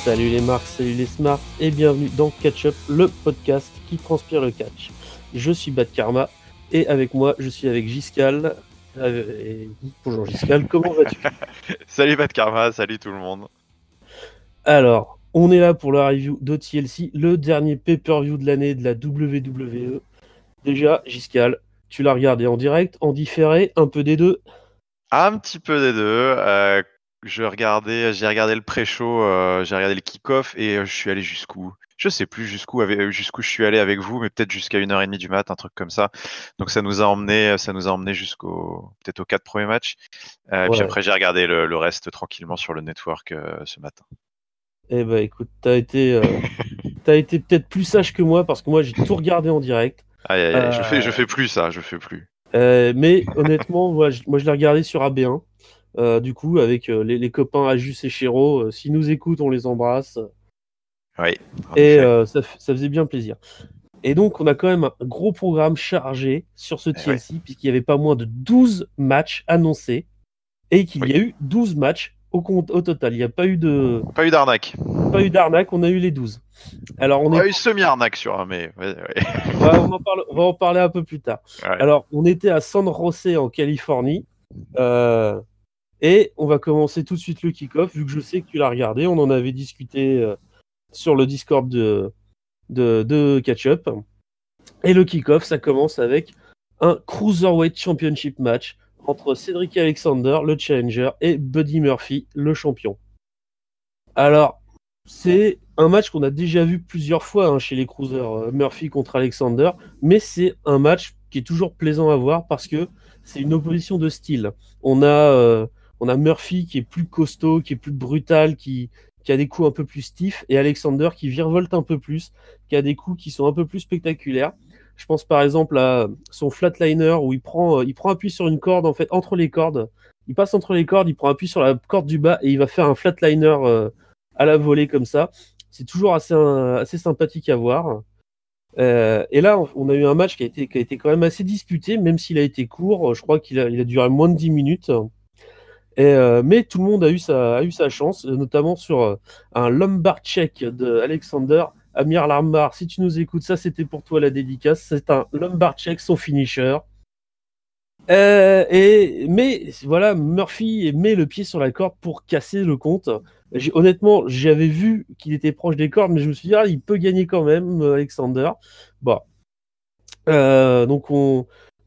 Salut les marques, salut les smarts et bienvenue dans Catch Up, le podcast qui transpire le catch. Je suis Bad Karma et avec moi je suis avec Giscal. Bonjour Giscal, comment vas-tu? Salut Bad Karma, salut tout le monde. Alors, on est là pour la review de TLC, le dernier pay-per-view de l'année de la WWE. Déjà, Giscal, tu l'as regardé en direct, en différé, un peu des deux? Un petit peu des deux. J'ai regardé le pré-show, j'ai regardé le kick-off et je suis allé jusqu'où? Je sais plus jusqu'où je suis allé avec vous, mais peut-être jusqu'à 1h30 du mat, un truc comme ça. Donc ça nous a emmené jusqu'au peut-être aux 4 premiers matchs. Puis Ouais. après j'ai regardé le reste tranquillement sur le network ce matin. Eh ben écoute, t'as été peut-être plus sage que moi parce que moi j'ai tout regardé en direct. Aïe aïe aïe, je Euh, fais plus ça, je fais plus. mais honnêtement, moi je l'ai regardé sur AB1. Du coup, avec les copains Ajus et Chéro, s'ils nous écoutent, on les embrasse. Oui, en Et effet. ça faisait bien plaisir. Et donc, on a quand même un gros programme chargé sur ce Eh ouais, TLC, puisqu'il n'y avait pas moins de 12 matchs annoncés, et qu'il oui. y a eu 12 matchs au total. Il n'y a Pas eu d'arnaque. pas eu d'arnaque, on a eu les 12. Alors, on On a est eu semi-arnaque sur un, mais ouais, ouais. ouais, on va en parler un peu plus tard. Ouais. Alors, on était à San José en Californie. euh, Et on va commencer tout de suite le kick-off, vu que je sais que tu l'as regardé. On en avait discuté sur le Discord de Catch Up. Et le kick-off, ça commence avec un Cruiserweight Championship match entre Cedric Alexander, le challenger, et Buddy Murphy, le champion. Alors, c'est un match qu'on a déjà vu plusieurs fois chez les Cruisers, Murphy contre Alexander, mais c'est un match qui est toujours plaisant à voir parce que c'est une opposition de style. On a, euh, on a Murphy qui est plus costaud, qui est plus brutal, qui a des coups un peu plus stiffs, et Alexander qui virevolte un peu plus, qui a des coups qui sont un peu plus spectaculaires. Je pense par exemple à son flatliner où il prend appui sur une corde, en fait, entre les cordes. Il passe entre les cordes, il prend appui sur la corde du bas et il va faire un flatliner à la volée comme ça. C'est toujours assez sympathique à voir. Et là, on a eu un match qui a été quand même assez disputé, même s'il a été court. Je crois il a duré moins de 10 minutes. Mais tout le monde a eu sa chance, notamment sur un lumbar check de Alexander. Amir Lambar, si tu nous écoutes, ça c'était pour toi la dédicace. C'est un lumbar check, son finisher. Mais voilà, Murphy met le pied sur la corde pour casser le compte. Honnêtement, j'avais vu qu'il était proche des cordes, mais je me suis dit, ah, il peut gagner quand même, Alexander. Bon. Donc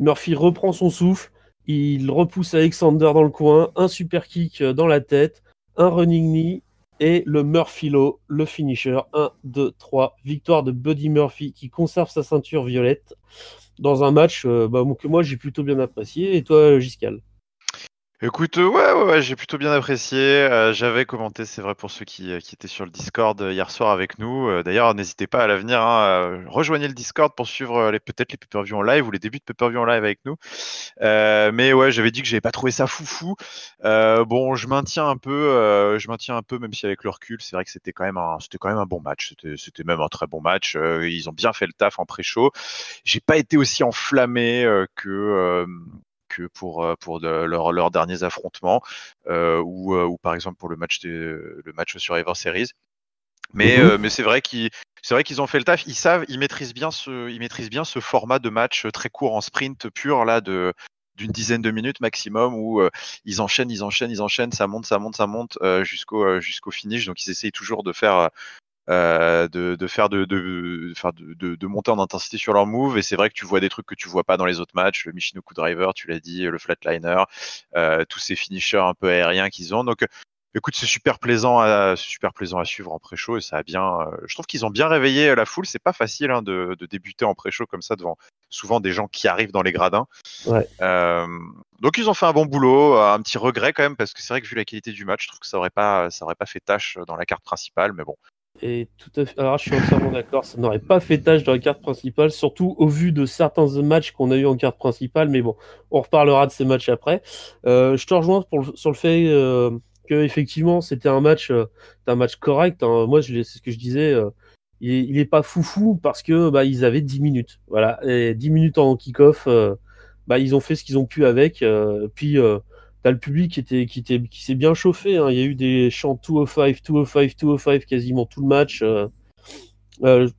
Murphy reprend son souffle, il repousse Alexander dans le coin, un super kick dans la tête, un running knee et le Murphy Low, le finisher. 1, 2, 3. Victoire de Buddy Murphy qui conserve sa ceinture violette dans un match que moi j'ai plutôt bien apprécié. Et toi, Giscal? Écoute, ouais, j'ai plutôt bien apprécié. J'avais commenté, c'est vrai, pour ceux qui étaient sur le Discord hier soir avec nous. D'ailleurs, n'hésitez pas à l'avenir, hein, rejoignez le Discord pour suivre peut-être les pay-per-view en live ou les débuts de pay-per-view en live avec nous. Mais ouais, j'avais dit que j'avais pas trouvé ça foufou. Bon, je maintiens un peu, même si avec le recul, c'est vrai que c'était quand même un bon match. C'était même un très bon match. Ils ont bien fait le taf en pré-show. J'ai pas été aussi enflammé que pour leurs derniers affrontements ou par exemple pour le match Survivor Series. Mais c'est vrai qu'ils ont fait le taf. Ils maîtrisent bien ce format de match très court en sprint pur là d'une dizaine de minutes maximum où ils enchaînent, ça monte jusqu'au finish. Donc ils essayent toujours de monter en intensité sur leur move. Et c'est vrai que tu vois des trucs que tu vois pas dans les autres matchs, le Michinoku Driver, tu l'as dit, le Flatliner, tous ces finishers un peu aériens qu'ils ont. Donc, écoute, c'est super plaisant à suivre en pré-show et ça a bien. Je trouve qu'ils ont bien réveillé la foule. C'est pas facile de débuter en pré-show comme ça devant souvent des gens qui arrivent dans les gradins. Ouais. Euh, donc ils ont fait un bon boulot, un petit regret quand même parce que c'est vrai que vu la qualité du match, je trouve que ça aurait pas fait tâche dans la carte principale, mais bon. Et tout à fait. Alors, je suis entièrement d'accord. Ça n'aurait pas fait tâche dans la carte principale, surtout au vu de certains matchs qu'on a eu en carte principale. Mais bon, on reparlera de ces matchs après. Je te rejoins sur le fait que effectivement, c'était un match correct. Hein. Moi, c'est ce que je disais. Il est pas foufou parce que bah, ils avaient 10 minutes. Voilà. Et 10 minutes en kick-off, bah, ils ont fait ce qu'ils ont pu avec. Puis t'as le public qui s'est bien chauffé, hein. Il y a eu des chants 205, 205, 205 quasiment tout le match.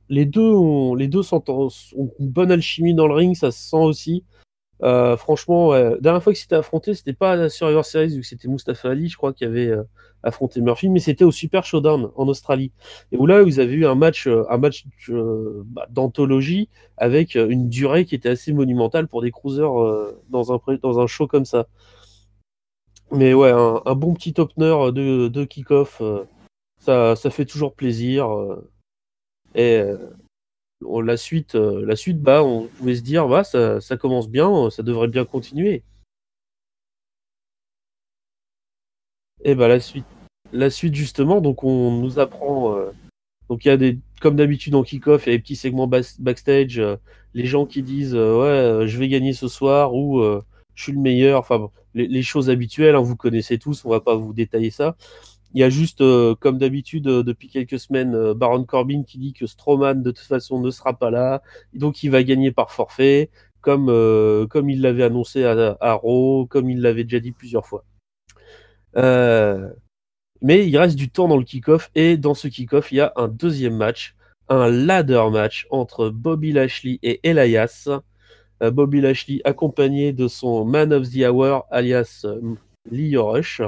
Les deux ont une bonne alchimie dans le ring, ça se sent aussi. Franchement, ouais. Dernière fois que c'était affronté, c'était pas à la Survivor Series, vu que c'était Mustafa Ali, je crois, qui avait affronté Murphy, mais c'était au Super Showdown en Australie. Et où là, vous avez eu un match d'anthologie avec une durée qui était assez monumentale pour des cruisers dans un show comme ça. Mais ouais, un bon petit opener de kick-off, ça fait toujours plaisir. Et la suite, bah, on pouvait se dire, bah, ça commence bien, ça devrait bien continuer. Et bah, la suite justement, donc on nous apprend. Donc il y a comme d'habitude en kick-off, il y a des petits segments backstage, les gens qui disent ouais, je vais gagner ce soir ou je suis le meilleur. Enfin, bon, les choses habituelles, hein, vous connaissez tous, on va pas vous détailler ça. Il y a juste, comme d'habitude, depuis quelques semaines, Baron Corbin qui dit que Strowman, de toute façon, ne sera pas là. Donc, il va gagner par forfait, comme il l'avait annoncé à Raw, comme il l'avait déjà dit plusieurs fois. Mais il reste du temps dans le kick-off, et dans ce kick-off, il y a un deuxième match, un ladder match entre Bobby Lashley et Elias. Bobby Lashley accompagné de son Man of the Hour, alias Lio Rush.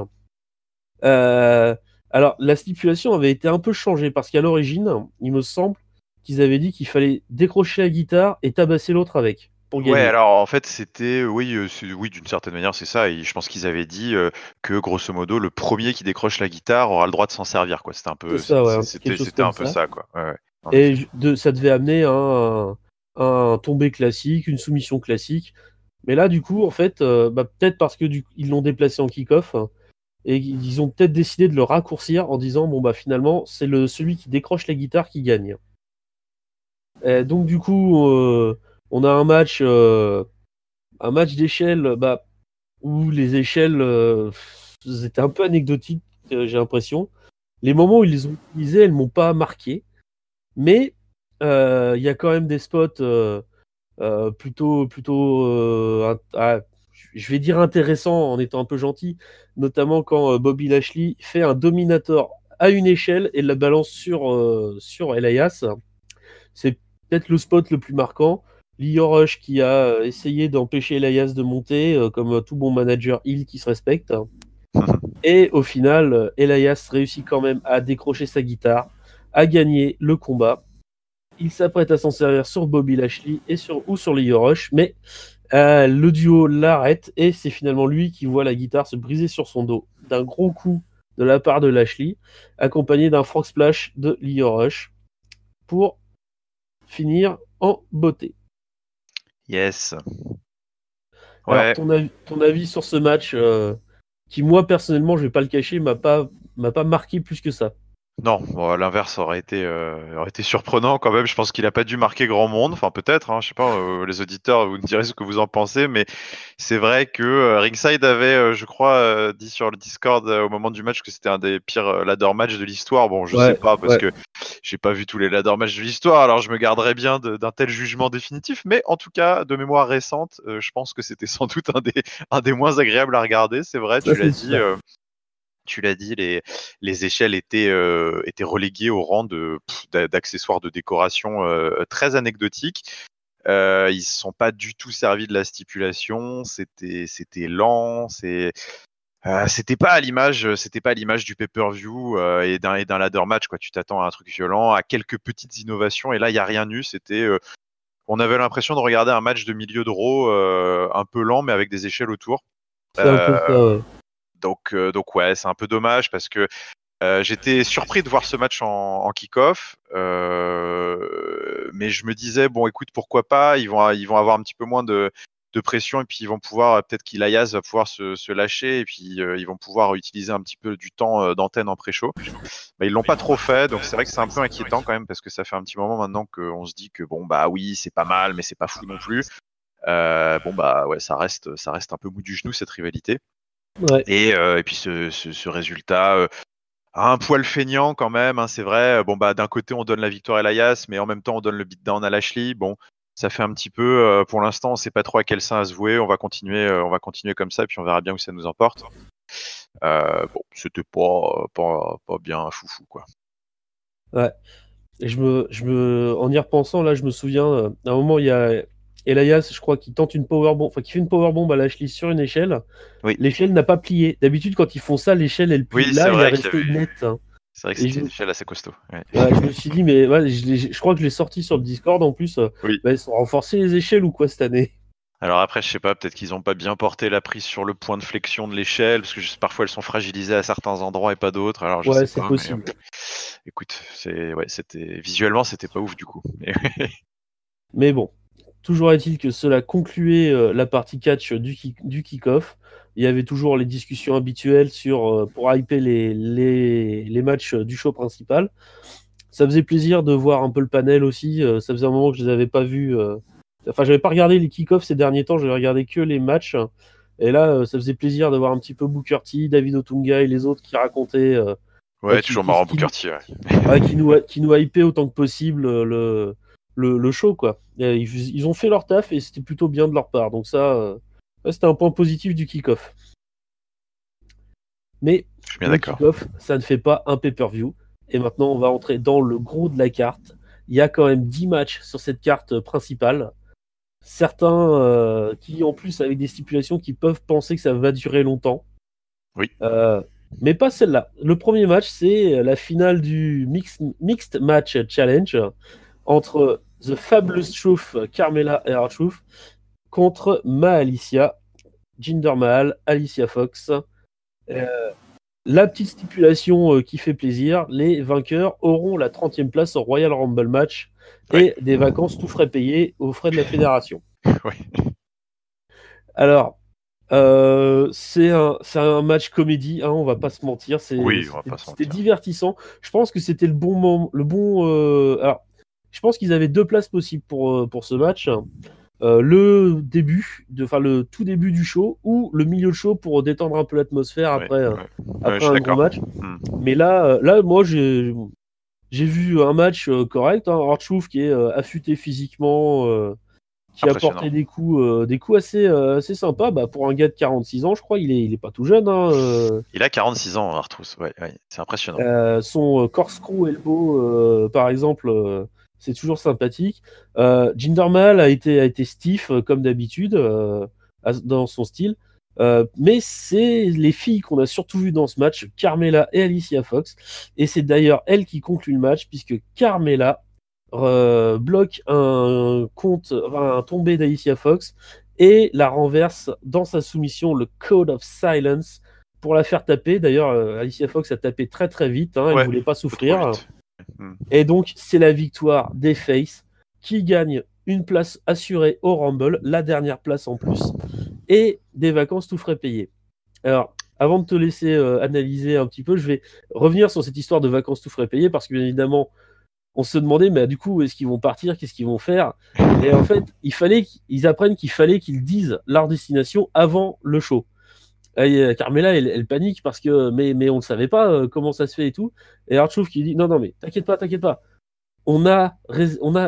Alors, la stipulation avait été un peu changée parce qu'à l'origine, il me semble qu'ils avaient dit qu'il fallait décrocher la guitare et tabasser l'autre avec pour Ouais, gagner. alors en fait, c'était, oui, oui, d'une certaine manière, c'est ça. Et je pense qu'ils avaient dit que grosso modo, le premier qui décroche la guitare aura le droit de s'en servir, quoi. C'était un C'est peu, ça, ouais, quelque chose c'était comme un peu ça. ça, quoi. Ouais, ouais, en Et effet. ça devait amener un tombé classique, une soumission classique. Mais là, du coup, en fait, bah, peut-être parce que ils l'ont déplacé en kick-off, hein, et ils ont peut-être décidé de le raccourcir en disant bon bah finalement c'est celui qui décroche la guitare qui gagne. Et donc du coup, on a un match d'échelle, bah, où les échelles étaient un peu anecdotiques, j'ai l'impression. Les moments où ils les ont utilisées, elles m'ont pas marqué, mais il y a quand même des spots plutôt, je vais dire intéressants en étant un peu gentil, notamment quand Bobby Lashley fait un Dominator à une échelle et la balance sur Elias. C'est peut-être le spot le plus marquant. Lio Rush qui a essayé d'empêcher Elias de monter, comme tout bon manager heel qui se respecte. Et au final, Elias réussit quand même à décrocher sa guitare, à gagner le combat. Il s'apprête à s'en servir sur Bobby Lashley ou sur Lio Rush, mais le duo l'arrête et c'est finalement lui qui voit la guitare se briser sur son dos d'un gros coup de la part de Lashley, accompagné d'un frog splash de Lio Rush pour finir en beauté. Yes. Alors, Ouais. ton avis sur ce match, qui moi personnellement, je vais pas le cacher, m'a pas marqué plus que ça. Non, bon, l'inverse aurait été surprenant quand même. Je pense qu'il a pas dû marquer grand monde. Enfin, peut-être, hein, je sais pas, les auditeurs, vous me direz ce que vous en pensez, mais c'est vrai que Ringside avait, je crois, dit sur le Discord au moment du match que c'était un des pires ladder matchs de l'histoire. Bon, je sais Ouais, pas parce ouais. que j'ai pas vu tous les ladder matchs de l'histoire, alors je me garderais bien d'un tel jugement définitif. Mais en tout cas, de mémoire récente, je pense que c'était sans doute un des moins agréables à regarder. C'est vrai, Ça c'est sûr. tu l'as dit, les échelles étaient reléguées au rang d'accessoires de décoration très anecdotiques. Ils ne se sont pas du tout servis de la stipulation. C'était lent. C'était pas à l'image du pay-per-view et d'un ladder match, quoi. Tu t'attends à un truc violent, à quelques petites innovations, et là il y a rien eu. On avait l'impression de regarder un match de milieu de Raw un peu lent, mais avec des échelles autour. C'est un peu Euh, ça, ouais. donc ouais, c'est un peu dommage parce que j'étais surpris de voir ce match en kick-off, mais je me disais bon, écoute, pourquoi pas, ils vont avoir un petit peu moins de pression et puis ils vont pouvoir peut-être qu'Ilias va pouvoir se lâcher et puis ils vont pouvoir utiliser un petit peu du temps d'antenne en pré-show. Mais ils l'ont pas trop fait, donc c'est vrai que c'est un peu inquiétant quand même parce que ça fait un petit moment maintenant qu'on se dit que bon bah oui, c'est pas mal, mais c'est pas fou non plus. Bon bah ouais, ça reste un peu mou du genou cette rivalité. Ouais. Et puis ce résultat un poil feignant quand même, hein, c'est vrai. Bon bah d'un côté on donne la victoire à Elias, mais en même temps on donne le beatdown à Lashley. Bon, Ça fait un petit peu, pour l'instant, on sait pas trop à quel sein à se vouer. On va continuer comme ça, puis on verra bien où ça nous emporte. Bon, c'était pas bien foufou, quoi. Ouais. Et en y repensant, là, je me souviens, à un moment, il y a Elias, je crois, qui tente une powerbomb, enfin, qui fait une powerbomb à Lashley sur une échelle. Oui, L'échelle n'a pas plié. D'habitude, quand ils font ça, l'échelle, elle plie. oui, c'est Là, il est vrai qu'il y resté avait. net, hein. C'est vrai que Et c'était une échelle assez costaud. Ouais. ouais, je me suis dit, mais ouais, je crois que je l'ai sorti sur le Discord en plus. Oui. Bah, ils sont renforcés les échelles ou quoi cette année? Alors après, je sais pas, peut-être qu'ils ont pas bien porté la prise sur le point de flexion de l'échelle, parce que parfois elles sont fragilisées à certains endroits et pas d'autres. Alors je Ouais, sais c'est pas, mais possible. écoute, c'était visuellement, c'était pas ouf du coup. Mais Mais bon, toujours est-il que cela concluait la partie catch du kick-off. Il y avait toujours les discussions habituelles pour hyper les matchs du show principal. Ça faisait plaisir de voir un peu le panel aussi. Ça faisait un moment que je les avais pas vus. Enfin, j'avais pas regardé les kick-offs ces derniers temps, j'avais regardé que les matchs. Et là, ça faisait plaisir de voir un petit peu Booker T, David Otunga et les autres qui racontaient, ouais, toujours marrant Booker T. Ouais. ouais, qui nous hypaient autant que possible le show, quoi. Et ils ont fait leur taf et c'était plutôt bien de leur part. Donc ça, c'était un point positif du kick-off. Mais Je suis bien le d'accord. kick-off, ça ne fait pas un pay-per-view. Et maintenant, on va entrer dans le gros de la carte. Il y a quand même 10 matchs sur cette carte principale. Certains qui, en plus, avec des stipulations qui peuvent penser que ça va durer longtemps. Oui. Mais pas celle-là. Le premier match, c'est la finale du Mixed Match Challenge entre The Fabulous Truth, Carmella et R-Truth, contre Alicia, Jinder Mahal, Alicia Fox. La petite stipulation qui fait plaisir, les vainqueurs auront la 30e place au Royal Rumble match Ouais. et des vacances tout frais payés aux frais de la fédération. Ouais. Alors, c'est un match comédie, hein, on va pas se mentir, Oui, on va pas se c'était mentir. divertissant. Je pense que c'était le bon moment, alors, je pense qu'ils avaient deux places possibles pour ce match. Le tout début du show ou le milieu de show pour détendre un peu l'atmosphère Ouais, après, ouais. Ouais, je après suis un gros d'accord. match. Hmm. Mais là, moi, j'ai vu un match correct. Hein, R-Truth qui est affûté physiquement, qui a Impressionnant. porté des coups assez sympas. Bah, pour un gars de 46 ans, je crois, il est pas tout jeune. Hein. Il a 46 ans, Artrousse. Ouais, ouais, c'est impressionnant. Son corkscrew elbow, par exemple, c'est toujours sympathique. Jinder Mahal a été stiff, comme d'habitude, dans son style. Mais c'est les filles qu'on a surtout vues dans ce match, Carmella et Alicia Fox. Et c'est d'ailleurs elle qui conclut le match, puisque Carmella bloque un tombé d'Alicia Fox et la renverse dans sa soumission, le Code of Silence, pour la faire taper. D'ailleurs, Alicia Fox a tapé très très vite, hein, elle Ouais, voulait pas un peu trop souffrir. vite. Hmm. Et donc, c'est la victoire des Face qui gagne une place assurée au Rumble, la dernière place en plus, et des vacances tout frais payées. Alors, avant de te laisser analyser un petit peu, je vais revenir sur cette histoire de vacances tout frais payées parce que, bien évidemment, on se demandait, mais du coup, où est-ce qu'ils vont partir? Qu'est-ce qu'ils vont faire? Et en fait, il fallait qu'ils apprennent qu'il fallait qu'ils disent leur destination avant le show. Et Carmella, elle panique parce que, mais on ne savait pas comment ça se fait et tout. Et R-Truth qui dit, non, non, mais t'inquiète pas, t'inquiète pas.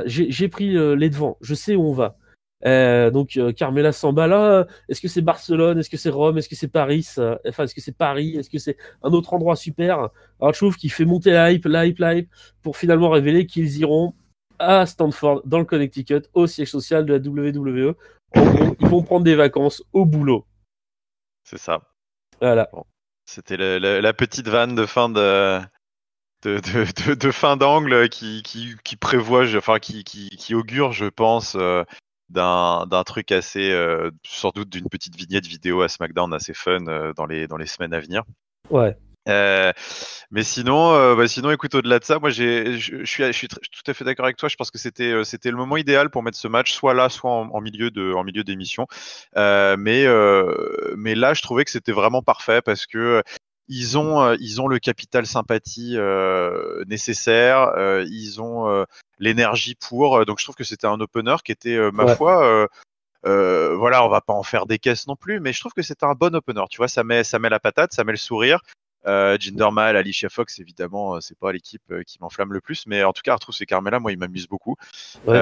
J'ai pris les devants. Je sais où on va. Donc Carmella s'emballe. Ah, est-ce que c'est Barcelone? Est-ce que c'est Rome? Est-ce que c'est Paris? Enfin, est-ce que c'est Paris? Est-ce que c'est un autre endroit super? R-Truth qui fait monter la hype pour finalement révéler qu'ils iront à Stanford, dans le Connecticut, au siège social de la WWE. En gros, ils vont prendre des vacances au boulot. C'est ça. Voilà. Bon. C'était la petite vanne de fin de fin d'angle qui prévoit, enfin qui augure, je pense, d'un truc assez, sans doute d'une petite vignette vidéo à SmackDown assez fun dans les semaines à venir. Ouais. Mais sinon, sinon, écoute, au-delà de ça, moi, je suis tout à fait d'accord avec toi. Je pense que c'était le moment idéal pour mettre ce match, soit là, soit en milieu d'émission. Mais là, je trouvais que c'était vraiment parfait parce que ils ont le capital sympathie nécessaire. Ils ont l'énergie pour. Donc, je trouve que c'était un opener qui était, ma foi. Voilà, on va pas en faire des caisses non plus, mais je trouve que c'était un bon opener. Tu vois, ça met la patate, ça met le sourire. Jinder Mahal, Alicia Fox, évidemment, c'est pas l'équipe qui m'enflamme le plus, mais en tout cas, Artruth et Carmella, moi, ils m'amusent beaucoup. Ouais.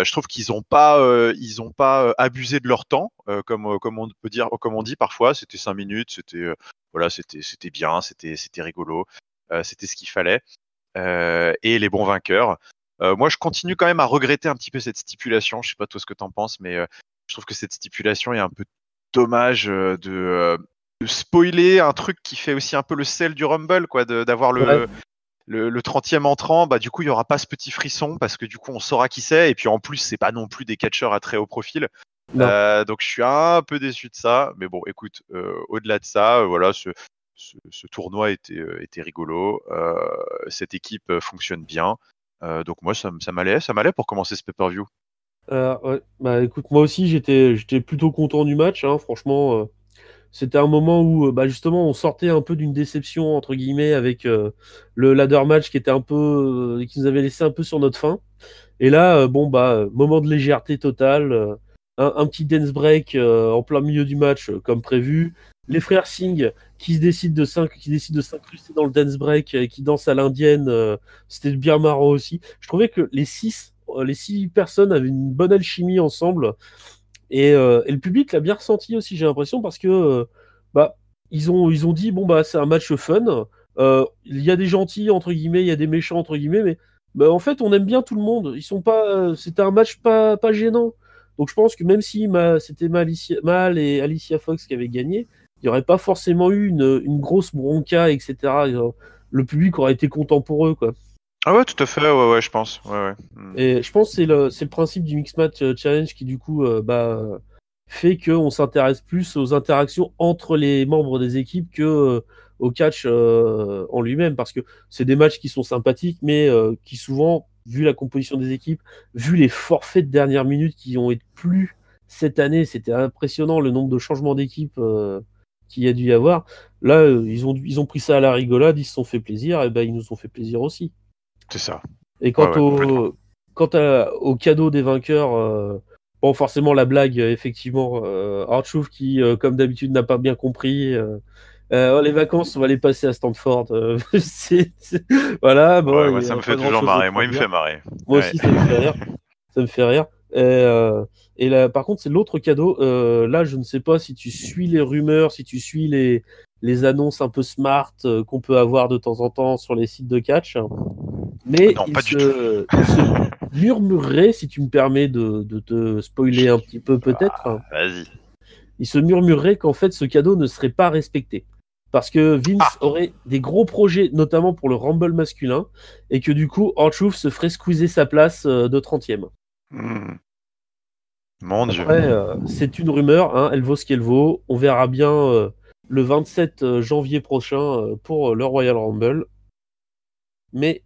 Je trouve qu'ils ont pas, abusé de leur temps, comme on peut dire, comme on dit parfois. C'était 5 minutes, c'était bien, c'était rigolo, c'était ce qu'il fallait. Et les bons vainqueurs. Moi, je continue quand même à regretter un petit peu cette stipulation. Je sais pas toi ce que t'en penses, mais je trouve que cette stipulation est un peu dommage de spoiler un truc qui fait aussi un peu le sel du Rumble, quoi, d'avoir Ouais. le 30e entrant. Bah, du coup, il y aura pas ce petit frisson parce que du coup, on saura qui c'est. Et puis en plus, c'est pas non plus des catcheurs à très haut profil. Non. Donc, je suis un peu déçu de ça. Mais bon, écoute, au-delà de ça, voilà, ce tournoi était rigolo. Cette équipe fonctionne bien. Donc moi, ça m'allait pour commencer ce pay-per-view. Ouais. Bah écoute, moi aussi j'étais plutôt content du match, hein, franchement. C'était un moment où bah, justement on sortait un peu d'une déception entre guillemets avec le ladder match qui était un peu qui nous avait laissé un peu sur notre faim. Et là, bon bah moment de légèreté totale, un petit dance break en plein milieu du match comme prévu. Les frères Singh qui décident de s'incruster dans le dance break, qui dansent à l'indienne, c'était bien marrant aussi. Je trouvais que les six personnes avaient une bonne alchimie ensemble. Et le public l'a bien ressenti aussi, j'ai l'impression, parce que bah, ils ont dit, bon, bah, c'est un match fun. Il y a des gentils, entre guillemets, il y a des méchants, entre guillemets, mais bah, en fait, on aime bien tout le monde. Ils sont pas, c'était un match pas gênant. Donc je pense que même si c'était Mal et Alicia Fox qui avaient gagné, il n'y aurait pas forcément eu une grosse bronca, etc. Le public aurait été content pour eux, quoi. Ah ouais, tout à fait, ouais, je pense. Ouais. Et je pense que c'est le principe du Mix Match Challenge qui, du coup, fait qu'on s'intéresse plus aux interactions entre les membres des équipes que au catch en lui-même. Parce que c'est des matchs qui sont sympathiques, mais qui souvent, vu la composition des équipes, vu les forfaits de dernière minute qui ont été plus cette année, c'était impressionnant le nombre de changements d'équipe qu'il y a dû y avoir. Là, ils ont pris ça à la rigolade, ils se sont fait plaisir, et ben ils nous ont fait plaisir aussi. C'est ça. Et Ouais, complètement. au cadeau des vainqueurs, bon, forcément, la blague, effectivement, R-Truth qui, comme d'habitude, n'a pas bien compris. Oh, les vacances, on va les passer à Stanford. Voilà, bon, Ouais, il moi, n'y ça a me pas fait toujours grand-chose marrer. d'autre à Moi, il me dire. fait marrer. Moi Ouais. aussi, ça me fait rire. Ça me fait rire. Et là, par contre, c'est l'autre cadeau. Là, je ne sais pas si tu suis les rumeurs, si tu suis les annonces un peu smart qu'on peut avoir de temps en temps sur les sites de catch. Mais Non, pas du tout. il se murmurerait, si tu me permets de te spoiler un petit peu peut-être, hein, Vas-y. il se murmurerait qu'en fait ce cadeau ne serait pas respecté. Parce que Vince Ah! aurait des gros projets, notamment pour le Rumble masculin, et que du coup, R-Truth se ferait squeezer sa place de 30e. Hmm. Mon Dieu. Après, c'est une rumeur, hein, elle vaut ce qu'elle vaut. On verra bien le 27 janvier prochain pour le Royal Rumble. Mais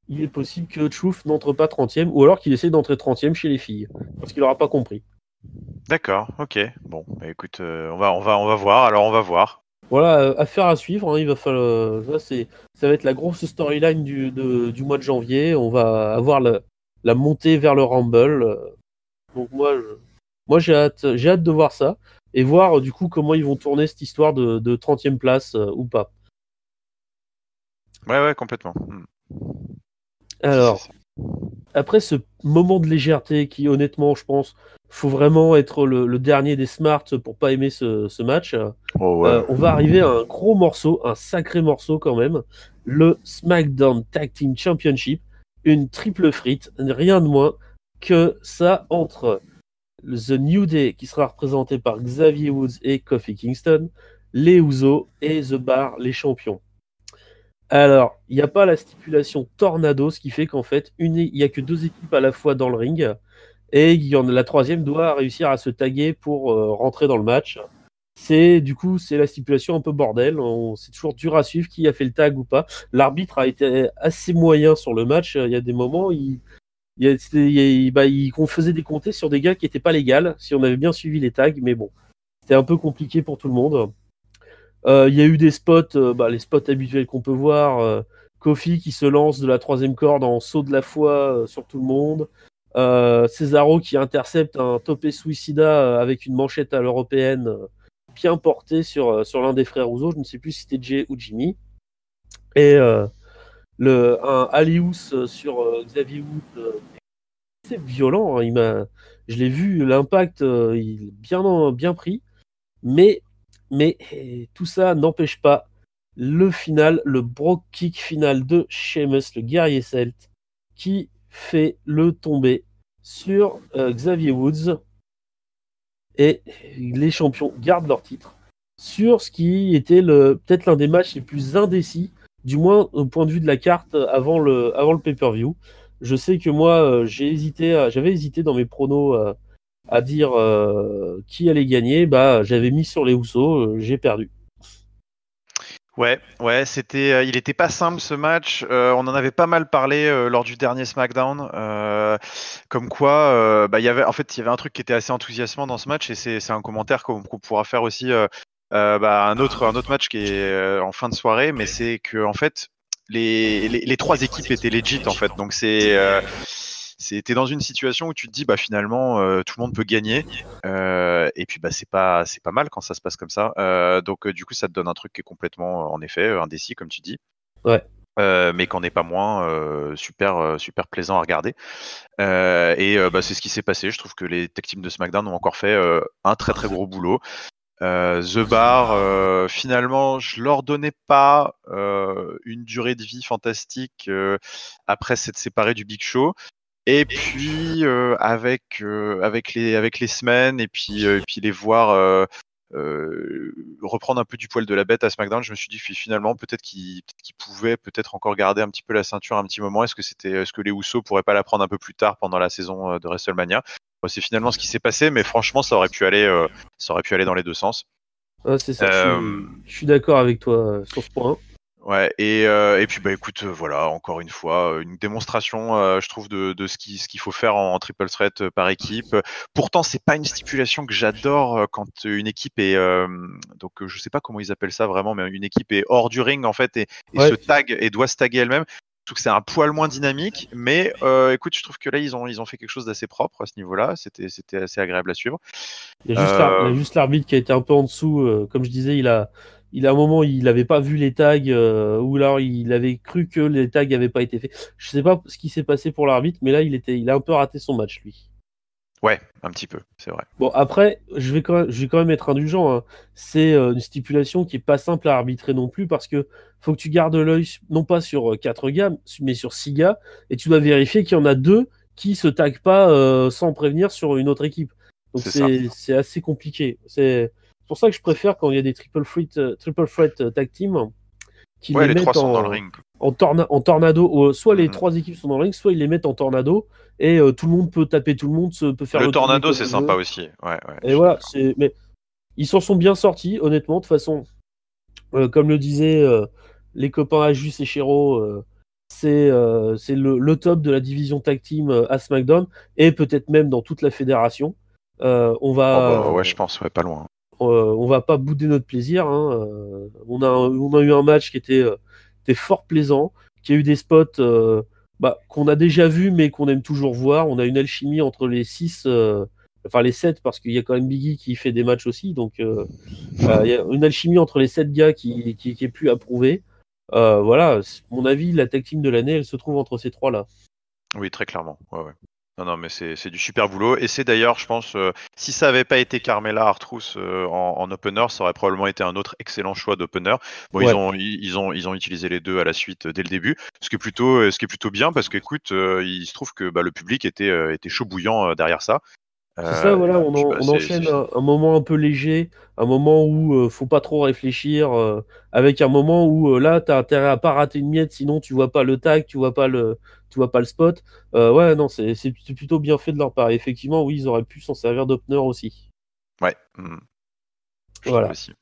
il est possible que Truth n'entre pas 30e, ou alors qu'il essaie d'entrer 30e chez les filles, parce qu'il n'aura pas compris. D'accord, ok. Bon, bah écoute, on va voir. Alors, on va voir. Voilà, affaire à suivre, hein, il va falloir, ça va être la grosse storyline du mois de janvier. On va avoir la montée vers le Rumble. Donc moi j'ai hâte de voir ça et voir du coup comment ils vont tourner cette histoire de 30e place ou pas. Ouais, complètement. C'est Alors, ça. après ce moment de légèreté qui, honnêtement, je pense, faut vraiment être le dernier des smarts pour pas aimer ce match. Oh ouais. On va arriver à un gros morceau, un sacré morceau quand même, le SmackDown Tag Team Championship, une triple frite, rien de moins que ça entre The New Day qui sera représenté par Xavier Woods et Kofi Kingston, les Usos et The Bar, les champions. Alors, il n'y a pas la stipulation Tornado, ce qui fait qu'en fait, il n'y a que deux équipes à la fois dans le ring, et la troisième doit réussir à se taguer pour rentrer dans le match. C'est la stipulation un peu bordel. C'est toujours dur à suivre qui a fait le tag ou pas. L'arbitre a été assez moyen sur le match. Il y a des moments, on faisait des comptés sur des gars qui n'étaient pas légaux, si on avait bien suivi les tags, mais bon, c'était un peu compliqué pour tout le monde. Il y a eu des spots, les spots habituels qu'on peut voir. Kofi qui se lance de la troisième corde en saut de la foi sur tout le monde. Cesaro qui intercepte un topé suicida avec une manchette à l'européenne bien portée sur l'un des frères Uso. Je ne sais plus si c'était Jay ou Jimmy. Et un Alious sur Xavier Woods, c'est violent. Hein, je l'ai vu, l'impact, il est bien pris. Mais tout ça n'empêche pas le final, le Brogue Kick final de Sheamus, le guerrier celte, qui fait le tomber sur Xavier Woods. Et les champions gardent leur titre sur ce qui était peut-être l'un des matchs les plus indécis, du moins au point de vue de la carte avant le pay-per-view. Je sais que moi, j'avais hésité dans mes pronos à dire qui allait gagner. Bah, j'avais mis sur les Housseaux, j'ai perdu. Ouais, il était pas simple ce match. On en avait pas mal parlé lors du dernier SmackDown, comme quoi, il y avait un truc qui était assez enthousiasmant dans ce match, et c'est un commentaire qu'on pourra faire aussi. Un autre match qui est en fin de soirée, mais c'est que en fait les trois équipes étaient legit en fait. Donc c'était dans une situation où tu te dis finalement tout le monde peut gagner, et puis c'est pas mal quand ça se passe comme ça. Donc du coup ça te donne un truc qui est complètement en effet indécis comme tu dis. Ouais. Mais qu'en est pas moins super plaisant à regarder. C'est ce qui s'est passé. Je trouve que les tech teams de SmackDown ont encore fait un très très gros boulot. The Bar, finalement, je leur donnais pas une durée de vie fantastique après s'être séparé du Big Show. Et puis avec les semaines et puis les voir reprendre un peu du poil de la bête à SmackDown, je me suis dit finalement peut-être qu'ils pouvaient peut-être encore garder un petit peu la ceinture un petit moment. Est-ce que les Usos pourraient pas la prendre un peu plus tard pendant la saison de WrestleMania? C'est finalement ce qui s'est passé, mais franchement ça aurait pu aller dans les deux sens. C'est ça. Je suis d'accord avec toi sur ce point. Ouais, et puis écoute, voilà, encore une fois, une démonstration, je trouve, de ce qu'il faut faire en triple threat par équipe. Pourtant, c'est pas une stipulation que j'adore quand une équipe est donc je sais pas comment ils appellent ça vraiment, mais une équipe est hors du ring en fait et Ouais. se tag et doit se taguer elle-même. Je trouve que c'est un poil moins dynamique, mais écoute, je trouve que là ils ont fait quelque chose d'assez propre à ce niveau-là. C'était assez agréable à suivre. Il y a juste l'arbitre qui a été un peu en dessous. Comme je disais, il a un moment, il n'avait pas vu les tags, ou alors il avait cru que les tags n'avaient pas été faits. Je sais pas ce qui s'est passé pour l'arbitre, mais là, il a un peu raté son match, lui. Ouais, un petit peu, c'est vrai. Bon, après, je vais quand même être indulgent. Hein. C'est une stipulation qui est pas simple à arbitrer non plus, parce que faut que tu gardes l'œil non pas sur 4 gars, mais sur 6 gars, et tu dois vérifier qu'il y en a 2 qui se taguent pas sans prévenir sur une autre équipe. Donc c'est assez compliqué. C'est pour ça que je préfère quand il y a des triple threat tag team qui les les mettent trois sont dans le ring. en tornado. Soit les 3 équipes sont dans le ring, soit ils les mettent en tornado et tout le monde peut taper tout le monde, peut faire le tornado, c'est sympa aussi. Ouais, et voilà, mais ils s'en sont bien sortis, honnêtement. De toute façon, comme le disaient les copains Ajus et Chero, c'est le top de la division tag team à SmackDown et peut-être même dans toute la fédération. On va, je pense, pas loin. On va pas bouder notre plaisir. Hein. On a eu un match qui était fort plaisant, qui a eu des spots qu'on a déjà vus mais qu'on aime toujours voir. On a une alchimie entre les 6, enfin les 7, parce qu'il y a quand même Biggie qui fait des matchs aussi. Donc il y a une alchimie entre les 7 gars qui est plus approuvée. Voilà, mon avis, la tag team de l'année, elle se trouve entre ces 3-là. Oui, très clairement. Ouais. Non, mais c'est du super boulot. Et c'est d'ailleurs, je pense, si ça avait pas été Carmella Artruth en opener, ça aurait probablement été un autre excellent choix d'opener. Bon, Ouais. ils ont utilisé les deux à la suite dès le début, ce qui est plutôt bien parce qu'écoute, il se trouve que le public était chaud bouillant derrière ça. C'est ça, voilà, on enchaîne un moment un peu léger, un moment où faut pas trop réfléchir, avec un moment où là, t'as intérêt à pas rater une miette, sinon tu vois pas le tag, tu vois pas le spot. Ouais, non, c'est plutôt bien fait de leur part. Et effectivement, oui, ils auraient pu s'en servir d'opener aussi. Ouais. Voilà. Aussi.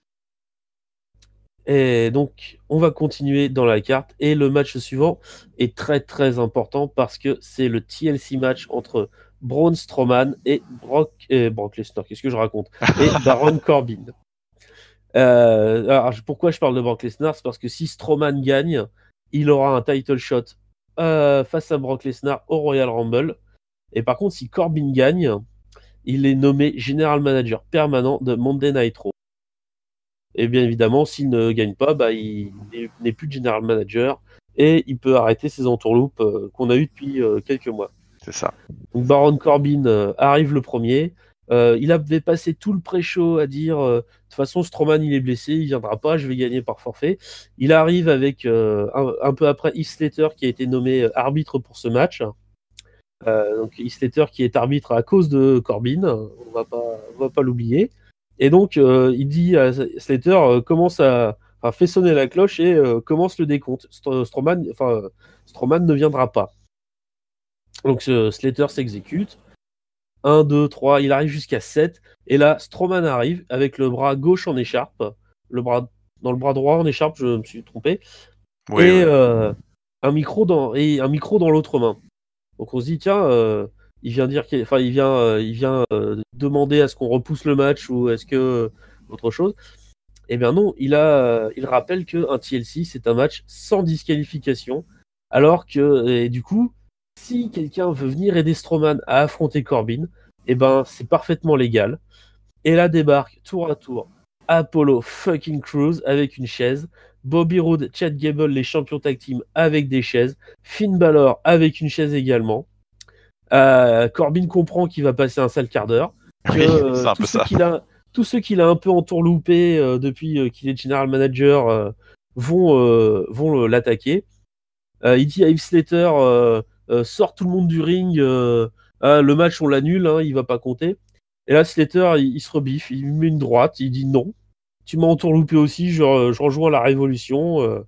Et donc, on va continuer dans la carte. Et le match suivant est très très important parce que c'est le TLC match entre Braun Strowman et Brock Lesnar. Qu'est-ce que je raconte? Et Baron Corbin. Alors, pourquoi je parle de Brock Lesnar? C'est parce que si Strowman gagne, il aura un title shot face à Brock Lesnar au Royal Rumble. Et par contre, si Corbin gagne, il est nommé General Manager permanent de Monday Night Raw. Et bien évidemment, s'il ne gagne pas, il n'est plus de general manager et il peut arrêter ses entourloupes qu'on a eu depuis quelques mois. C'est ça. Donc Baron Corbin arrive le premier. Il avait passé tout le pré-show à dire de toute façon Strowman il est blessé, il viendra pas, je vais gagner par forfait. Il arrive avec un peu après Heath Slater qui a été nommé arbitre pour ce match. Donc Heath Slater qui est arbitre à cause de Corbin, on va pas l'oublier. Et donc il dit à Slater fait sonner la cloche et commence le décompte. Strowman ne viendra pas. Donc Slater s'exécute. 1, 2, 3, il arrive jusqu'à 7. Et là, Strowman arrive avec le bras gauche en écharpe. Dans le bras droit en écharpe, je me suis trompé. Oui, et oui. un micro dans l'autre main. Donc on se dit, tiens, il vient demander à ce qu'on repousse le match ou est-ce que autre chose. Eh bien non, il rappelle qu'un TLC, c'est un match sans disqualification. Alors que, et du coup, si quelqu'un veut venir aider Strowman à affronter Corbin, eh ben c'est parfaitement légal. Et là débarque tour à tour Apollo fucking Crews avec une chaise, Bobby Roode, Chad Gable, les champions tag team avec des chaises, Finn Balor avec une chaise également. Corbin comprend qu'il va passer un sale quart d'heure, que c'est un peu ça. tous ceux qu'il a un peu entourloupés depuis qu'il est general manager vont l'attaquer. Il dit à Heath Slater sort tout le monde du ring, le match on l'annule, il va pas compter. Et là Slater il se rebiffe, il met une droite, il dit non, tu m'as entourloupé aussi, je rejoins la révolution.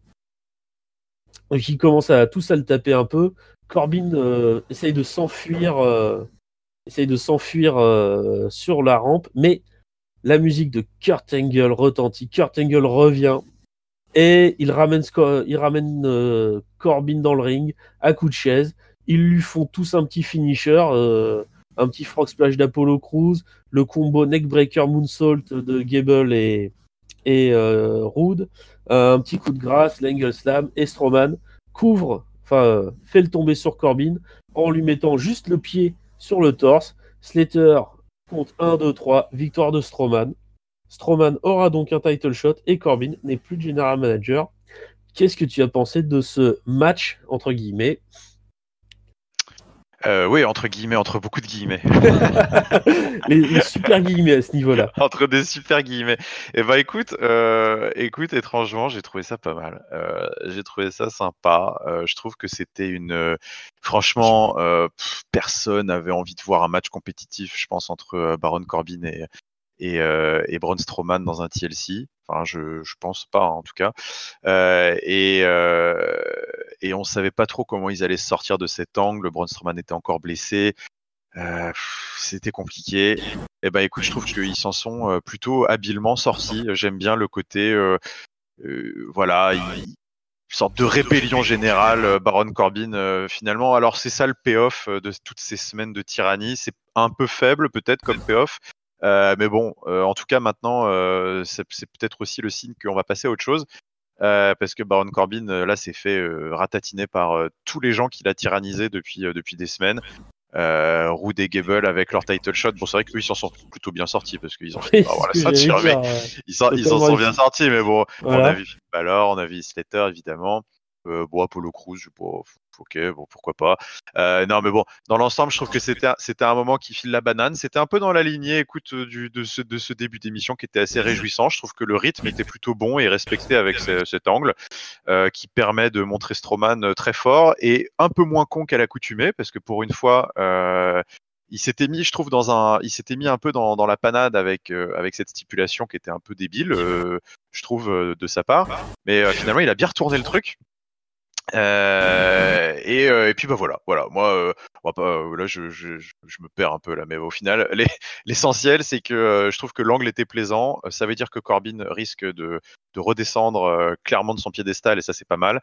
Donc il commence à tous à le taper un peu. Corbin essaye de s'enfuir sur la rampe, mais la musique de Kurt Angle retentit. Kurt Angle revient et il ramène Corbin dans le ring à coups de chaise. Ils lui font tous un petit finisher, un petit frog splash d'Apollo Crews, le combo neckbreaker moonsault de Gable et Roode, un petit coup de grâce, l'angle slam et Strowman fait le tomber sur Corbin en lui mettant juste le pied sur le torse. Slater compte 1, 2, 3, victoire de Strowman. Strowman aura donc un title shot et Corbin n'est plus de general manager. Qu'est-ce que tu as pensé de ce match, entre guillemets? Oui, entre guillemets, entre beaucoup de guillemets. les super guillemets à ce niveau-là. Entre des super guillemets. Et écoute, étrangement, j'ai trouvé ça pas mal. J'ai trouvé ça sympa. Je trouve que c'était franchement, personne avait envie de voir un match compétitif, je pense, entre Baron Corbin et Braun Strowman dans un TLC. Enfin, je pense pas, en tout cas. Et on savait pas trop comment ils allaient sortir de cet angle. Braun Strowman était encore blessé. C'était compliqué. Et ben écoute, je trouve qu'ils s'en sont plutôt habilement sortis. J'aime bien le côté, voilà, une sorte de rébellion générale, Baron Corbin finalement. Alors c'est ça le payoff de toutes ces semaines de tyrannie. C'est un peu faible peut-être comme payoff. Mais bon, en tout cas maintenant, c'est peut-être aussi le signe qu'on va passer à autre chose. Parce que Baron Corbin, là, s'est fait ratatiner par tous les gens qu'il a tyrannisé depuis des semaines. Roode et Gable avec leur title shot. Bon, c'est vrai qu'eux, ils s'en sont plutôt bien sortis parce qu'ils ont fini par avoir la ceinture, mais ils s'en sont bien sortis. Mais bon, voilà. On a vu Finn Balor, on a vu Slater, évidemment. Apollo Crews, ok, bon, pourquoi pas. Non, mais bon, dans l'ensemble, je trouve que c'était un moment qui file la banane. C'était un peu dans la lignée, écoute, de ce début d'émission qui était assez réjouissant. Je trouve que le rythme était plutôt bon et respecté avec cet angle qui permet de montrer Strowman très fort et un peu moins con qu'à l'accoutumée, parce que pour une fois, il s'était mis, je trouve, il s'était mis un peu dans la panade avec cette stipulation qui était un peu débile, je trouve, de sa part. Mais finalement, il a bien retourné le truc. Et puis voilà. Moi, là, je me perds un peu là, mais au final, l'essentiel, c'est que je trouve que l'angle était plaisant. Ça veut dire que Corbin risque de redescendre clairement de son piédestal, et ça, c'est pas mal.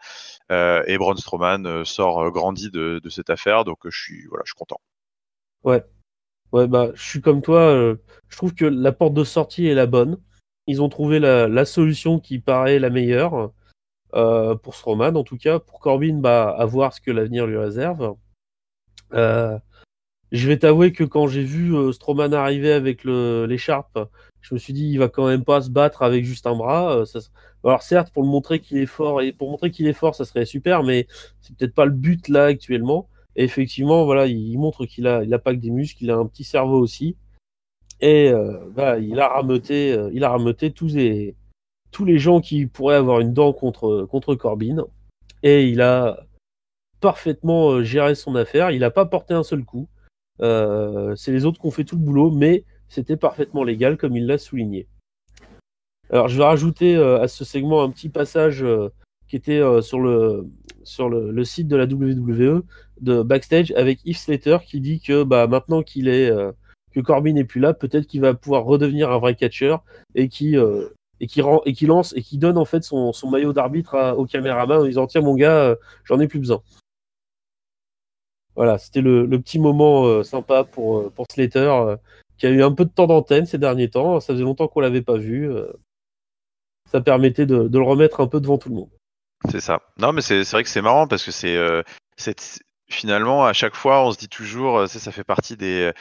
Et Braun Strowman sort grandi de cette affaire, donc je suis content. Ouais, je suis comme toi. Je trouve que la porte de sortie est la bonne. Ils ont trouvé la solution qui paraît la meilleure. Pour Strowman, en tout cas. Pour Corbin, à voir ce que l'avenir lui réserve. Je vais t'avouer que quand j'ai vu Strowman arriver avec l'écharpe, je me suis dit, il va quand même pas se battre avec juste un bras. Alors certes, pour le montrer qu'il est fort, et pour montrer qu'il est fort, ça serait super, mais c'est peut-être pas le but là actuellement. Et effectivement, voilà, il montre il a pas que des muscles, il a un petit cerveau aussi. Et il a rameuté tous les gens qui pourraient avoir une dent contre Corbin. Et il a parfaitement géré son affaire. Il n'a pas porté un seul coup. C'est les autres qui ont fait tout le boulot, mais c'était parfaitement légal, comme il l'a souligné. Alors, je vais rajouter à ce segment un petit passage qui était sur le site de la WWE de backstage avec Heath Slater qui dit que maintenant que Corbin n'est plus là, peut-être qu'il va pouvoir redevenir un vrai catcheur et qui lance et qui donne en fait son maillot d'arbitre au caméraman en disant tiens mon gars, j'en ai plus besoin. Voilà, c'était le petit moment sympa pour Slater, qui a eu un peu de temps d'antenne ces derniers temps. Ça faisait longtemps qu'on l'avait pas vu. Ça permettait de le remettre un peu devant tout le monde. C'est ça. Non, mais c'est vrai que c'est marrant parce que finalement, à chaque fois, on se dit toujours, ça fait partie des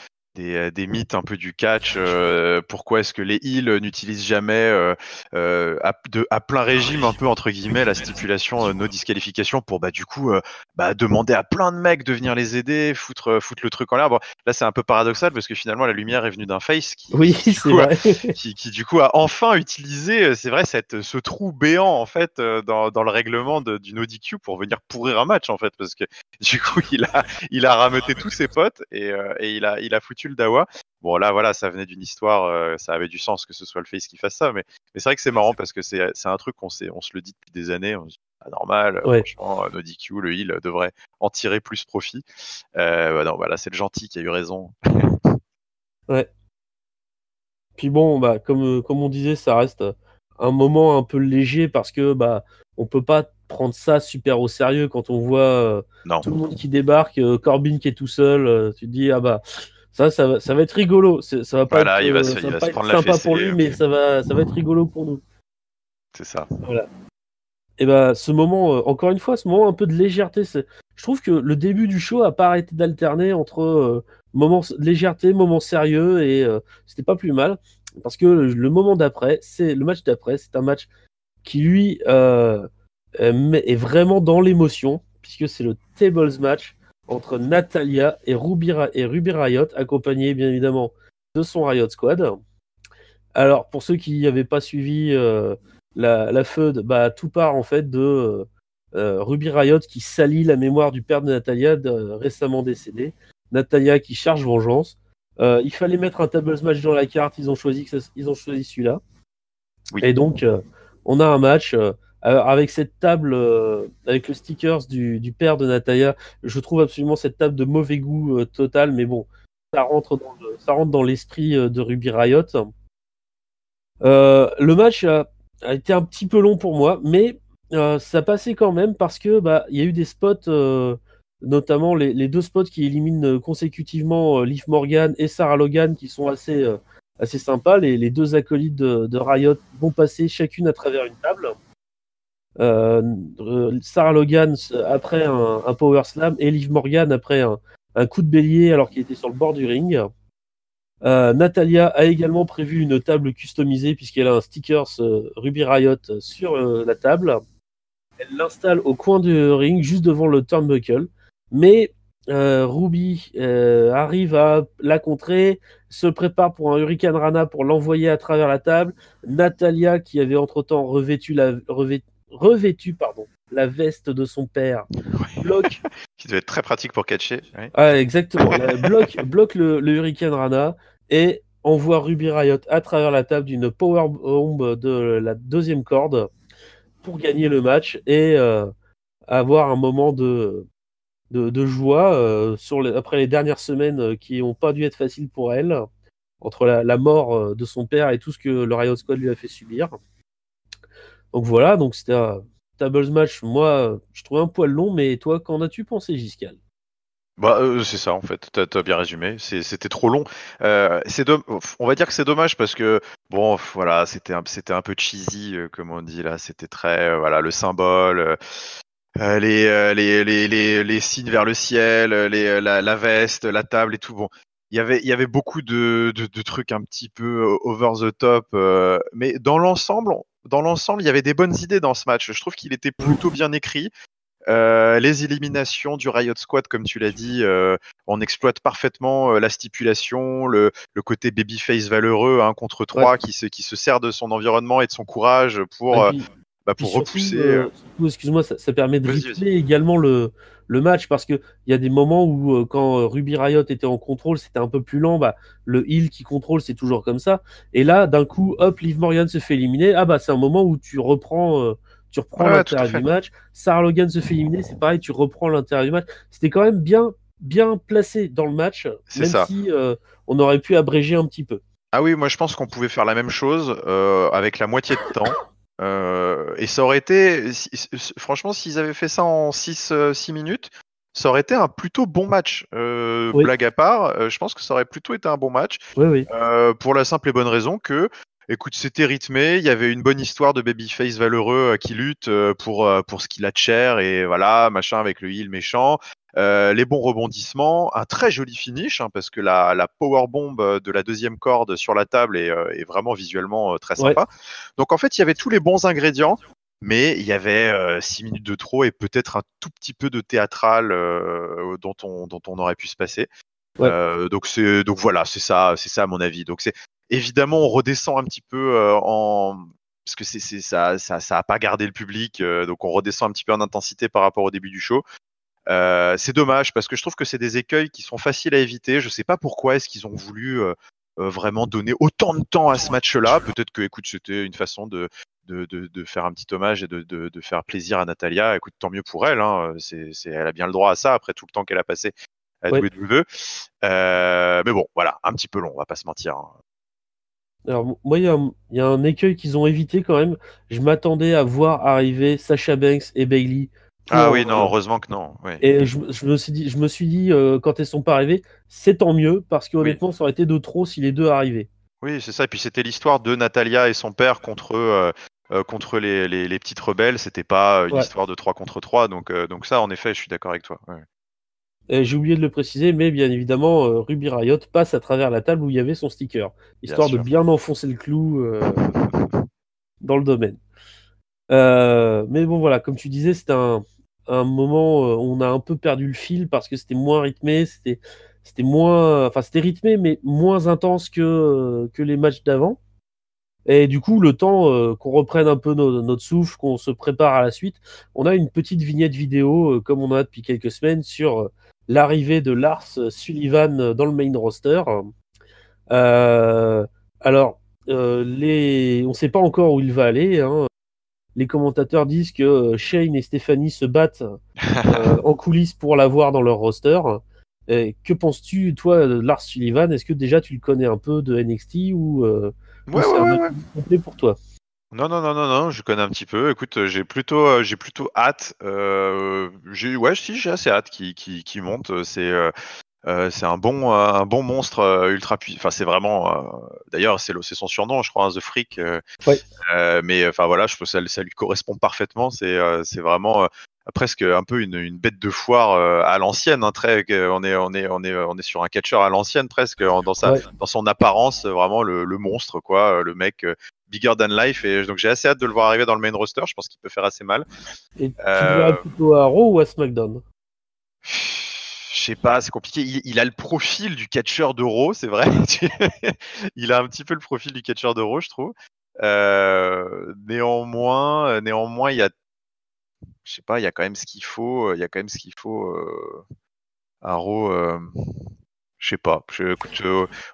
mythes un peu du catch. Pourquoi est-ce que les heels n'utilisent jamais à plein régime, un peu entre guillemets, la stipulation no disqualification pour du coup demander à plein de mecs de venir les aider, foutre le truc en l'air. Bon, là, c'est un peu paradoxal parce que finalement, la lumière est venue d'un face Oui, c'est vrai. qui du coup a enfin utilisé, c'est vrai, ce trou béant en fait dans le règlement du no DQ pour venir pourrir un match en fait, parce que du coup il a rameuté tous ses potes et il a foutu le dawa. Bon là voilà, ça venait d'une histoire, ça avait du sens que ce soit le face qui fasse ça, mais c'est vrai que c'est marrant parce que c'est un truc on se le dit depuis des années, on se dit pas normal, Ouais. franchement no DQ, le heel devrait en tirer plus profit. Non, voilà, c'est le gentil qui a eu raison. Ouais. Puis bon, comme on disait, ça reste un moment un peu léger parce que on peut pas prendre ça super au sérieux quand on voit Non. tout le monde qui débarque, Corbin qui est tout seul. Tu te dis ça va être rigolo. Ça va pas Voilà, être, il va ça va se pas être prendre la sympa fessée. pour lui, mais ça va être rigolo pour nous. C'est ça. Voilà. Et ce moment, encore une fois, ce moment un peu de légèreté, je trouve que le début du show a pas arrêté d'alterner entre moments de légèreté, moments sérieux, et c'était pas plus mal. Parce que le match d'après, c'est un match qui lui est vraiment dans l'émotion, puisque c'est le tables match entre Natalya et Ruby Riott, accompagné bien évidemment de son Riot Squad. Alors, pour ceux qui n'avaient pas suivi la feud, tout part en fait de Ruby Riott qui salit la mémoire du père de Natalya, récemment décédé. Natalya qui charge vengeance. Il fallait mettre un tables match dans la carte, ils ont choisi celui-là. Oui. Et donc, on a un match avec cette table, avec le stickers du père de Natalya. Je trouve absolument cette table de mauvais goût total, mais bon, ça rentre dans l'esprit de Ruby Riott. Le match a été un petit peu long pour moi, mais ça passait quand même parce que il y a eu des spots, notamment les deux spots qui éliminent consécutivement Liv Morgan et Sarah Logan, qui sont assez sympas. Les deux acolytes de Riot vont passer chacune à travers une table. Sarah Logan après un power slam et Liv Morgan après un coup de bélier alors qu'il était sur le bord du ring. Natalya a également prévu une table customisée puisqu'elle a un stickers Ruby Riott sur la table. Elle l'installe au coin du ring, juste devant le turnbuckle. Mais Ruby arrive à la contrer, se prépare pour un Hurricane Rana pour l'envoyer à travers la table. Natalya, qui avait entre-temps revêtu la veste de son père, bloque. Qui devait être très pratique pour catcher. Oui. Ah, exactement. Bloque le Hurricane Rana et envoie Ruby Riott à travers la table d'une powerbomb de la deuxième corde pour gagner le match et avoir un moment de joie après les dernières semaines qui n'ont pas dû être faciles pour elle, entre la mort de son père et tout ce que le Riot Squad lui a fait subir. Donc voilà, donc c'était un tables match. Moi, je trouvais un poil long, mais toi, qu'en as-tu pensé, Giscal? C'est ça en fait, t'as bien résumé. C'était trop long. On va dire que c'est dommage parce que bon, voilà, c'était un peu cheesy comme on dit là. C'était très voilà le symbole. les signes vers le ciel, la veste, la table et tout. Bon, il y avait beaucoup de trucs un petit peu over the top, mais dans l'ensemble, il y avait des bonnes idées dans ce match. Je trouve qu'il était plutôt bien écrit. Les éliminations du Riot Squad, comme tu l'as dit, on exploite parfaitement la stipulation, le côté babyface valeureux, 1 contre 3, qui se sert de son environnement et de son courage Et pour, puis, puis pour surtout, repousser. surtout, excuse-moi, ça permet de Vas-y, vas-y. rythmer également le match parce qu'il y a des moments où, quand Ruby Riot était en contrôle, c'était un peu plus lent. Bah, le heal qui contrôle, c'est toujours comme ça. Et là, d'un coup, hop, Liv Morgan se fait éliminer. Ah bah, c'est un moment où tu reprends Ouais, ouais, tout à l'intérêt du fait. match. Sarah Logan se fait éliminer, c'est pareil, tu reprends l'intérêt du match. C'était quand même bien, bien placé dans le match, C'est même ça. si on aurait pu abréger un petit peu. Ah oui, moi je pense qu'on pouvait faire la même chose avec la moitié de temps. Et ça aurait été, franchement, s'ils avaient fait ça en 6 minutes, ça aurait été un plutôt bon match. Oui, Blague à part, je pense que ça aurait plutôt été un bon match. oui, oui. Pour la simple et bonne raison que, écoute, c'était rythmé, il y avait une bonne histoire de babyface valeureux qui lutte pour ce qu'il a de cher et voilà, machin, avec le heal méchant. Les bons rebondissements, un très joli finish, hein, parce que la powerbomb de la deuxième corde sur la table est vraiment visuellement très Ouais. sympa. Donc en fait, il y avait tous les bons ingrédients, mais il y avait 6 minutes de trop et peut-être un tout petit peu de théâtral dont on aurait pu se passer. Ouais. Donc voilà, c'est ça à mon avis. Donc c'est évidemment on redescend un petit peu parce que ça a pas gardé le public, donc on redescend un petit peu en intensité par rapport au début du show. C'est dommage parce que je trouve que c'est des écueils qui sont faciles à éviter. Je sais pas pourquoi est-ce qu'ils ont voulu vraiment donner autant de temps à ce match-là. Peut-être que, écoute, c'était une façon de faire un petit hommage et de faire plaisir à Natalia. Écoute, tant mieux pour elle. Hein. Elle a bien le droit à ça après tout le temps qu'elle a passé à Ouais. WWE. Mais bon, voilà, un petit peu long, on va pas se mentir. Hein. Alors, moi, il y a un écueil qu'ils ont évité quand même. Je m'attendais à voir arriver Sasha Banks et Bayley Ah oui, pour. non, heureusement que non. Ouais. Et je me suis dit, quand elles sont pas arrivées, c'est tant mieux, parce que Oui, honnêtement, ça aurait été de trop si les deux arrivaient. oui, c'est ça. Et puis c'était l'histoire de Natalia et son père contre les petites rebelles. C'était pas une Ouais. histoire de 3 contre 3. Donc ça, en effet, je suis d'accord avec toi. Ouais. Et j'ai oublié de le préciser, mais bien évidemment, Ruby Riot passe à travers la table où il y avait son sticker, Bien histoire de sûr. bien enfoncer le clou dans le domaine. Mais bon, voilà, comme tu disais, c'était un moment où on a un peu perdu le fil parce que c'était moins rythmé, c'était moins, enfin, c'était rythmé, mais moins intense que les matchs d'avant. Et du coup, le temps qu'on reprenne un peu notre souffle, qu'on se prépare à la suite, on a une petite vignette vidéo, comme on en a depuis quelques semaines, sur l'arrivée de Lars Sullivan dans le main roster. Euh, alors, on ne sait pas encore où il va aller, hein. Les commentateurs disent que Shane et Stephanie se battent en coulisses pour l'avoir dans leur roster. Et que penses-tu, toi, de Lars Sullivan? Est-ce que déjà tu le connais un peu de NXT ou Ouais, c'est ouais, un ouais, ouais. inconnu complet pour toi? Non, non, non, non, non, je connais un petit peu. Écoute, j'ai plutôt hâte. Ouais, si, j'ai assez hâte qu'il monte. C'est un bon monstre ultra puissant. Enfin, c'est vraiment. D'ailleurs, c'est son surnom, je crois, hein, The Freak. Ouais. Mais enfin voilà, je trouve que ça lui correspond parfaitement. C'est vraiment presque un peu une bête de foire à l'ancienne. Hein, on est sur un catcheur à l'ancienne presque Ouais. dans son apparence, vraiment le monstre quoi, le mec bigger than life. Et donc j'ai assez hâte de le voir arriver dans le main roster. Je pense qu'il peut faire assez mal. Et tu le verrais Euh, plutôt à Raw ou à SmackDown? je sais pas, c'est compliqué. Il a le profil du catcheur de Raw, c'est vrai. Il a un petit peu le profil du catcheur de Raw, je trouve. Néanmoins, je sais pas, il y a quand même ce qu'il faut. Il y a quand même ce qu'il faut à Raw. Je sais pas. Écoute,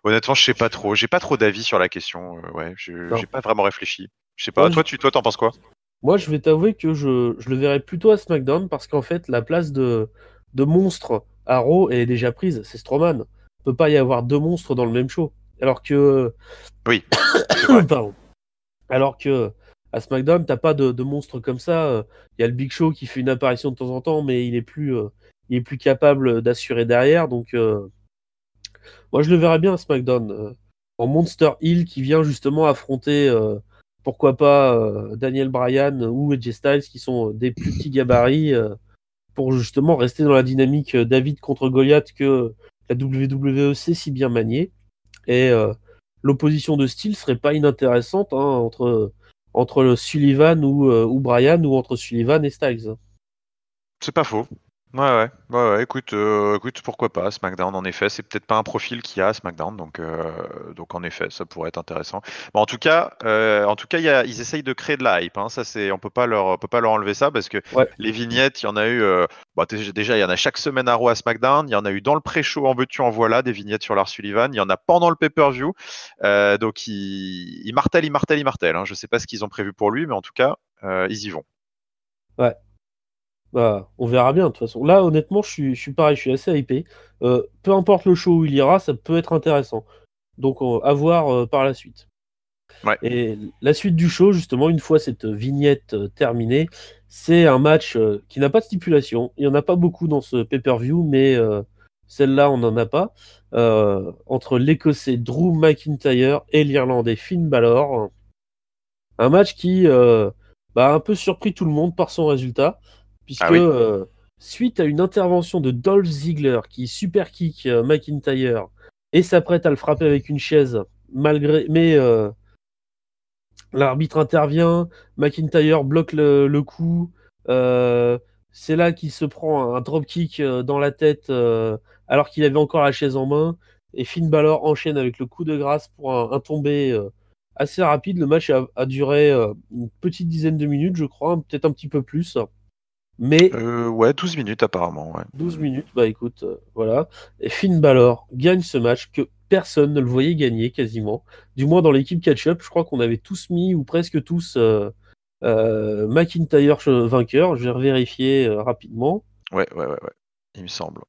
honnêtement, je sais pas trop. J'ai pas trop d'avis sur la question. Ouais, j'ai Non. pas vraiment réfléchi. Je sais pas. Moi, Toi, t'en penses quoi? moi, je vais t'avouer que je le verrais plutôt à SmackDown parce qu'en fait, la place de monstre à Raw est déjà prise. C'est Strowman. Il peut pas y avoir deux monstres dans le même show. Alors que, Oui, c'est vrai. pardon. Alors que à SmackDown, t'as pas de monstres comme ça. Il y a le Big Show qui fait une apparition de temps en temps, mais il est plus capable d'assurer derrière. Donc, moi, je le verrais bien à SmackDown. En Monster Hill qui vient justement affronter pourquoi pas Daniel Bryan ou AJ Styles, qui sont des plus petits gabarits, pour justement rester dans la dynamique David contre Goliath que la WWE sait si bien manier. Et l'opposition de style serait pas inintéressante, hein, entre Sullivan ou Bryan, ou entre Sullivan et Styles. C'est pas faux. Ouais. Écoute, pourquoi pas SmackDown en effet, c'est peut-être pas un profil qu'il y a à SmackDown, donc en effet, ça pourrait être intéressant. Bon, en tout cas, ils essayent de créer de la hype. Hein, ça c'est, on peut pas leur enlever ça parce que Ouais. les vignettes, il y en a eu. Déjà, il y en a chaque semaine à Raw à SmackDown. Il y en a eu dans le pré-show en veux-tu en voilà des vignettes sur Lars Sullivan. Il y en a pendant le pay-per-view. Donc ils martèlent. Hein. Je sais pas ce qu'ils ont prévu pour lui, mais en tout cas, ils y vont. Ouais. Bah, on verra bien de toute façon. Là, honnêtement, je suis pareil, je suis assez hypé. Peu importe le show où il ira, ça peut être intéressant. Donc, à voir par la suite. Ouais. Et la suite du show, justement, une fois cette vignette terminée, c'est un match qui n'a pas de stipulation. Il n'y en a pas beaucoup dans ce pay-per-view, mais celle-là, on n'en a pas. Entre l'Écossais Drew McIntyre et l'Irlandais Finn Balor. Un match qui a un peu surpris tout le monde par son résultat, Ah puisque oui. suite à une intervention de Dolph Ziggler qui super kick McIntyre et s'apprête à le frapper avec une chaise, mais l'arbitre intervient, McIntyre bloque le coup. euh, c'est là qu'il se prend un dropkick dans la tête alors qu'il avait encore la chaise en main. Et Finn Balor enchaîne avec le coup de grâce pour un tombé assez rapide. Le match a duré une petite dizaine de minutes, je crois, peut-être un petit peu plus. Mais Ouais, 12 minutes apparemment. Ouais. 12 minutes, bah écoute, voilà. Et Finn Balor gagne ce match que personne ne le voyait gagner quasiment. Du moins dans l'équipe catch-up, je crois qu'on avait tous mis, ou presque tous, McIntyre vainqueur. Je vais revérifier rapidement. Ouais. Il me semble.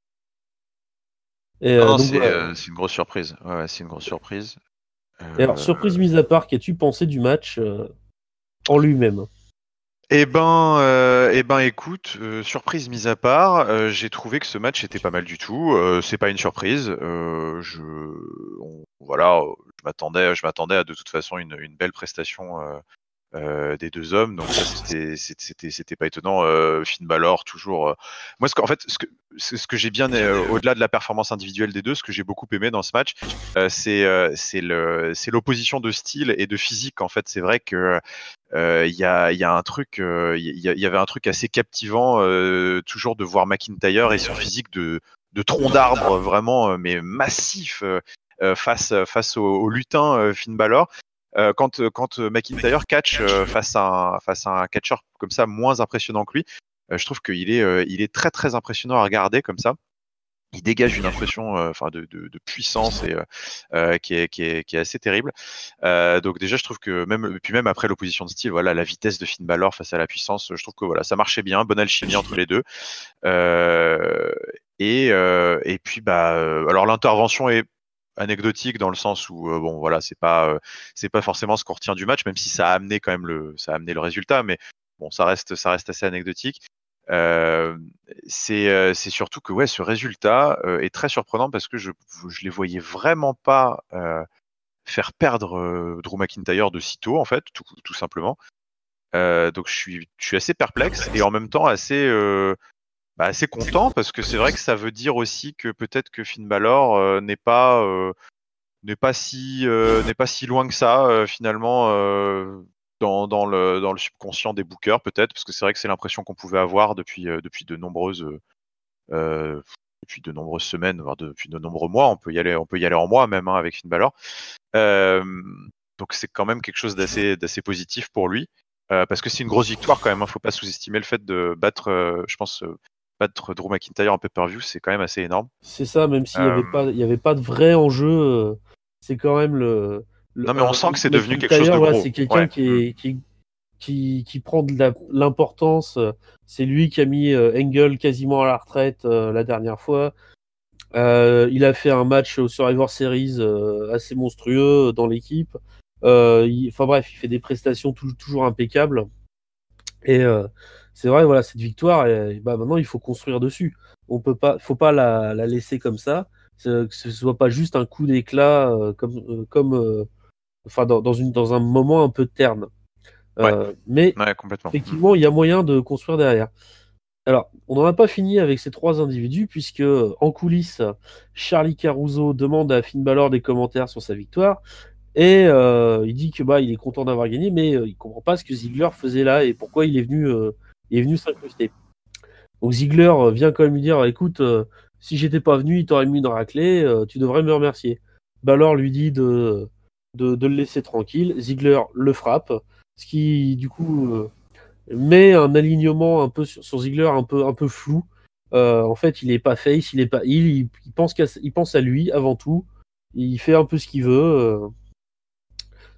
Et Non, donc voilà. c'est une grosse surprise. Ouais, c'est une grosse surprise. Et alors, Euh, surprise mise à part, qu'as-tu pensé du match en lui-même? Écoute, surprise mise à part, j'ai trouvé que ce match était pas mal du tout. C'est pas une surprise. Voilà, je m'attendais à de toute façon une belle prestation des deux hommes. Donc ça, c'était pas étonnant. Finn Balor, toujours. Moi, en fait, ce que j'ai bien, au-delà de la performance individuelle des deux, ce que j'ai beaucoup aimé dans ce match, c'est l'opposition de style et de physique. En fait, c'est vrai que il y a un truc, il y avait un truc assez captivant, toujours de voir McIntyre et son physique de tronc d'arbre vraiment, mais massif, face au lutin Finn Balor. Quand McIntyre catch face à un catcheur comme ça moins impressionnant que lui, je trouve il est très très impressionnant à regarder comme ça. Il dégage une impression de puissance qui est assez terrible. Donc déjà je trouve que même après l'opposition de style, voilà, la vitesse de Finn Balor face à la puissance, je trouve que voilà, ça marchait bien, bonne alchimie entre les deux. Euh, et puis alors l'intervention est anecdotique dans le sens où bon voilà, c'est pas forcément ce qu'on retient du match, même si ça a amené quand même ça a amené le résultat, mais bon, ça reste assez anecdotique. Euh, c'est surtout que ouais, ce résultat est très surprenant parce que je les voyais vraiment pas faire perdre Drew McIntyre de sitôt en fait, tout simplement. Donc je suis assez perplexe et en même temps assez content parce que c'est vrai que ça veut dire aussi que peut-être que Finn Balor n'est pas si loin que ça finalement dans le subconscient des bookers peut-être parce que c'est vrai que c'est l'impression qu'on pouvait avoir euh, depuis de nombreuses semaines voire depuis de nombreux mois. On peut y aller en mois même hein, avec Finn Balor. Euh, donc c'est quand même quelque chose d'assez positif pour lui parce que c'est une grosse victoire quand même. Hein, faut pas sous-estimer le fait de battre je pense battre Drew McIntyre en pay-per-view, c'est quand même assez énorme. C'est ça, même s'il n'y Euh, avait pas, il y avait pas de vrai enjeu, c'est quand même non mais on sent que c'est devenu quelque chose McIntyre, de voilà, gros. c'est quelqu'un Ouais. Mm. qui prend de l'importance. C'est lui qui a mis Angle quasiment à la retraite la dernière fois. Il a fait un match au Survivor Series assez monstrueux dans l'équipe. Enfin bref, il fait des prestations toujours impeccables. Et c'est vrai, voilà, cette victoire, bah, maintenant il faut construire dessus. On peut pas, faut pas la laisser comme ça. Que ce soit pas juste un coup d'éclat enfin dans un moment un peu terne. Mais Ouais, complètement. effectivement, il y a moyen de construire derrière. Alors, on n'en a pas fini avec ces 3 individus, puisque en coulisses, Charlie Caruso demande à Finn Balor des commentaires sur sa victoire, et il dit que il est content d'avoir gagné, mais il comprend pas ce que Ziggler faisait là et pourquoi il est venu s'incruster. Donc Ziggler vient quand même lui dire, écoute, si j'étais pas venu, il t'aurait mis une raclée, tu devrais me remercier. Balor lui dit de le laisser tranquille. Ziggler le frappe, ce qui du coup met un alignement un peu sur Ziggler un peu flou. En fait, il est pas face, il est pas il pense à lui avant tout. Il fait un peu ce qu'il veut.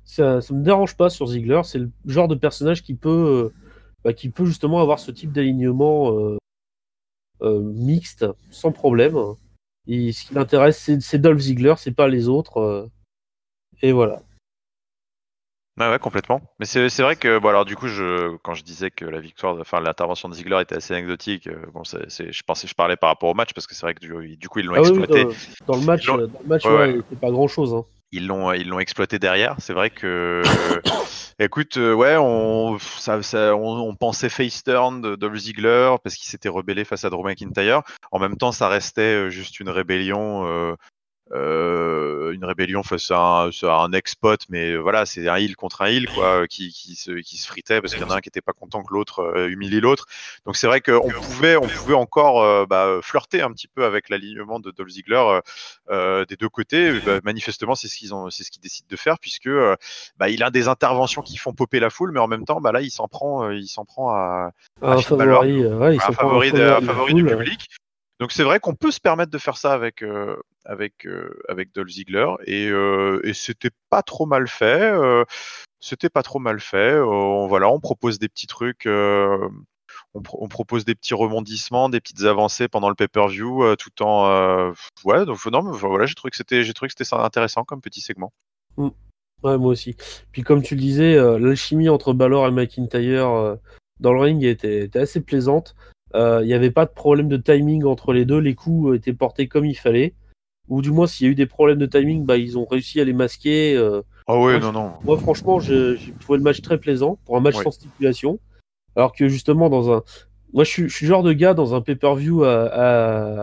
Ça me dérange pas sur Ziggler. C'est le genre de personnage qui peut justement avoir ce type d'alignement mixte sans problème. Et ce qui l'intéresse, c'est Dolph Ziggler, c'est pas les autres. Et voilà. Ouais, complètement. Mais c'est vrai que, bon, alors du coup, quand je disais que l'intervention de Ziggler était assez anecdotique, bon, je parlais par rapport au match parce que c'est vrai que du coup, ils l'ont Ah oui, exploité. dans le match, Ouais, c'est pas grand chose. Hein. ils l'ont exploité derrière. C'est vrai que, écoute, on pensait face turn de Dolph Ziggler parce qu'il s'était rebellé face à Drew McIntyre. En même temps, ça restait juste une rébellion face à un ex-pote, mais voilà, c'est un heel contre un heel, quoi, qui se fritait parce qu'il y en a un qui était pas content que l'autre humilie l'autre. Donc c'est vrai qu'on pouvait encore flirter un petit peu avec l'alignement de Dolph Ziggler des deux côtés. Manifestement, c'est ce qu'ils décident de faire puisque il a des interventions qui font popper la foule, mais en même temps, là, il s'en prend à Un Finn Balor, favori, ouais, il un s'en prend un favori, favori de la du foule. public. Donc c'est vrai qu'on peut se permettre de faire ça avec Dolph Ziggler et c'était pas trop mal fait. C'était pas trop mal fait. Voilà, on propose des petits trucs, on propose des petits rebondissements, des petites avancées pendant le pay-per-view, tout en ouais. Donc non, mais voilà, j'ai trouvé que c'était ça intéressant comme petit segment. Mm. Ouais, moi aussi. Puis comme tu le disais, l'alchimie entre Balor et McIntyre dans le ring était assez plaisante. Il n'y avait pas de problème de timing entre les deux. Les coups étaient portés comme il fallait. Ou du moins, s'il y a eu des problèmes de timing, ils ont réussi à les masquer. Ah ouais, Moi, non, non. moi, franchement, j'ai trouvé le match très plaisant pour un match Ouais. sans stipulation. Alors que justement, moi, je suis le genre de gars dans un pay-per-view à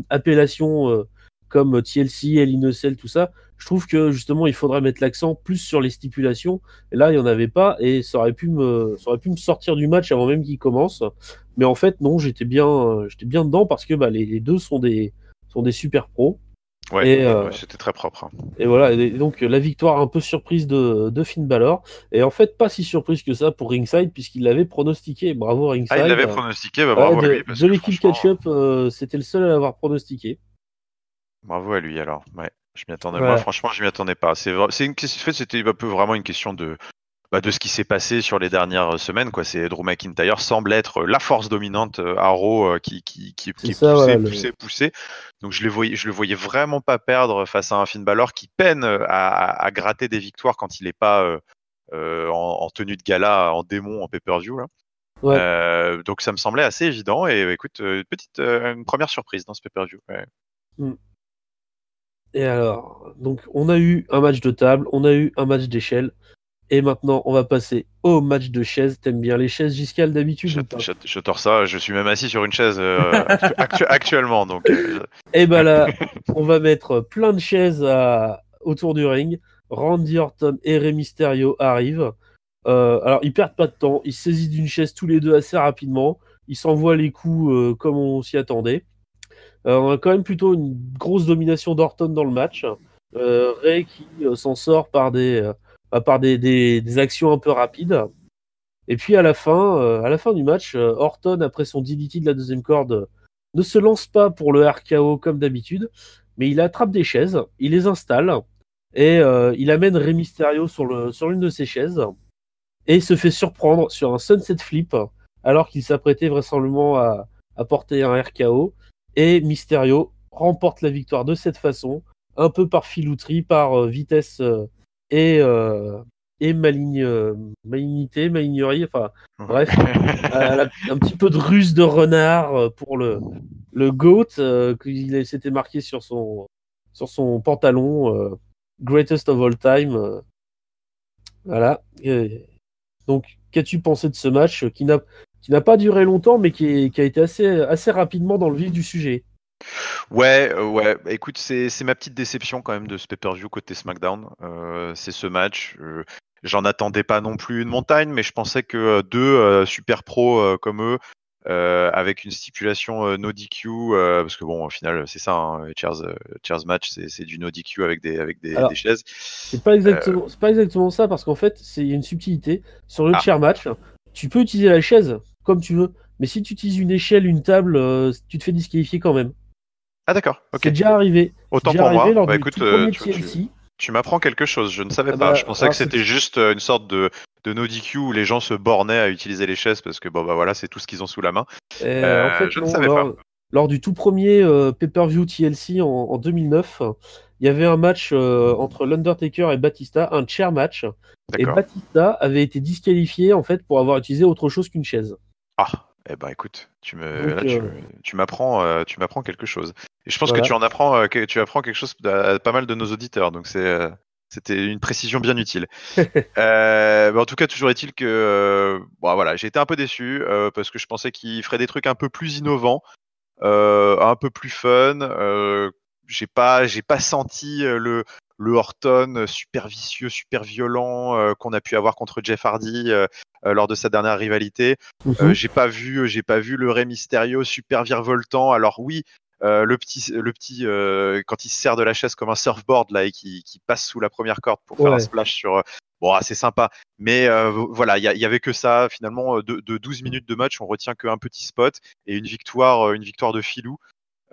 appellation comme TLC, Hell in a Cell, tout ça. Je trouve que justement, il faudrait mettre l'accent plus sur les stipulations. Et là, il n'y en avait pas et ça aurait pu me sortir du match avant même qu'il commence. Mais en fait, non, j'étais bien dedans parce que les deux sont des super pros. Ouais, Et, c'était très propre, hein. et voilà, et donc la victoire un peu surprise de Finn Balor. Et en fait, pas si surprise que ça pour Ringside, puisqu'il l'avait pronostiqué. Bravo Ah, il Ringside. l'avait pronostiqué, Ouais, bravo à lui parce de que l'équipe franchement, Catch-Up, c'était le seul à l'avoir pronostiqué. bravo à lui alors. Ouais, je m'y attendais. Moi, Voilà. franchement, je m'y attendais pas. En fait, c'était un peu vraiment une question de ce qui s'est passé sur les dernières semaines, quoi. C'est Drew McIntyre semble être la force dominante à Raw C'est qui ça, voilà. poussait. Donc je le voyais vraiment pas perdre face à un Finn Balor qui peine à gratter des victoires quand il est pas en tenue de gala, en démon, en pay-per-view là. Ouais. Donc ça me semblait assez évident et écoute, une première surprise dans ce pay-per-view. Ouais. Mm. Et alors, donc on a eu un match de table, on a eu un match d'échelle, et maintenant on va passer au match de chaises. T'aimes bien les chaises, Giscal, d'habitude ou pas? Je tords ça, je suis même assis sur une chaise actuellement, donc Et là, on va mettre plein de chaises autour du ring. Randy Orton et Rey Mysterio arrivent. Alors, ils perdent pas de temps. Ils se saisissent d'une chaise tous les deux assez rapidement. Ils s'envoient les coups comme on s'y attendait. On a quand même plutôt une grosse domination d'Orton dans le match. Rey qui s'en sort par des actions un peu rapides. Et puis à la fin du match, Orton, après son DDT de la deuxième corde, ne se lance pas pour le RKO comme d'habitude, mais il attrape des chaises, il les installe et il amène Rey Mysterio sur l'une de ses chaises et se fait surprendre sur un sunset flip alors qu'il s'apprêtait vraisemblablement à porter un RKO. Et Mysterio remporte la victoire de cette façon, un peu par filouterie, par vitesse et, euh, et malignerie, enfin bref, un petit peu de ruse de renard pour le GOAT qu'il s'était marqué sur son pantalon Greatest of All Time. Voilà. Donc, qu'as-tu pensé de ce match qui n'a pas duré longtemps, mais qui a été assez rapidement dans le vif du sujet? Ouais. Bah, écoute, c'est ma petite déception quand même de ce pay-per-view côté SmackDown. C'est ce match. J'en attendais pas non plus une montagne, mais je pensais que deux super pros comme eux, avec une stipulation no DQ, parce que bon, au final, c'est ça, hein, Cheers match, c'est du no DQ avec des Alors, chaises. Euh, c'est pas exactement ça, parce qu'en fait, c'est une subtilité. Sur le ah, chair match, tu peux utiliser la chaise comme tu veux, mais si tu utilises une échelle, une table, tu te fais disqualifier quand même. ah d'accord, C'est ok. déjà arrivé. C'est Autant déjà pour arrivé moi. lors Bah du écoute, tout premier tu TLC. tu m'apprends quelque chose, je ne savais Ah pas. Je bah, pensais que alors c'était juste une sorte de no DQ où les gens se bornaient à utiliser les chaises parce que bon bah voilà, c'est tout ce qu'ils ont sous la main. en fait, Je ne non. savais pas. Lors du tout premier pay-per-view TLC en 2009, il y avait un match entre l'Undertaker et Batista, un chair match. Et D'accord. Batista avait été disqualifié en fait pour avoir utilisé autre chose qu'une chaise. Ah, eh ben écoute, Donc tu m'apprends quelque chose. Et je pense que voilà. tu apprends quelque chose à pas mal de nos auditeurs, donc c'était une précision bien utile. Mais en tout cas, toujours est-il que bon, voilà, j'ai été un peu déçu parce que je pensais qu'il ferait des trucs un peu plus innovants, un peu plus fun. J'ai pas senti le Orton super vicieux, super violent qu'on a pu avoir contre Jeff Hardy lors de sa dernière rivalité. Mhm. J'ai pas vu le Rey Mysterio super virevoltant. Alors oui, le petit quand il se sert de la chaise comme un surfboard là et qui passe sous la première corde pour faire un Ouais. splash sur. Bon, c'est sympa. Mais voilà, il y avait que ça. Finalement, de 12 minutes de match, on retient qu'un petit spot et une victoire de filou.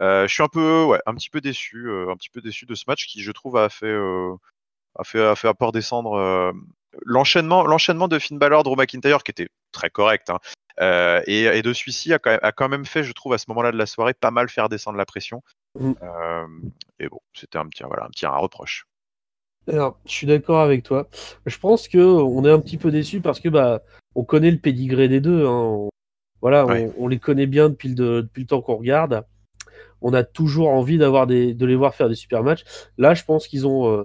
Je suis un petit peu déçu, de ce match qui, je trouve, a fait un peu redescendre l'enchaînement de Finn Balor, Drew McIntyre, qui était très correct, hein, et de celui-ci a quand même fait, je trouve, à ce moment-là de la soirée, pas mal faire descendre la pression. Mm. Euh, et bon, c'était un reproche. Alors, je suis d'accord avec toi. Je pense que on est un petit peu déçu parce que bah on connaît le pédigré des deux, hein. Voilà, Ouais. on les connaît bien depuis le temps qu'on regarde. On a toujours envie de les voir faire des super matchs. Là, je pense ils ont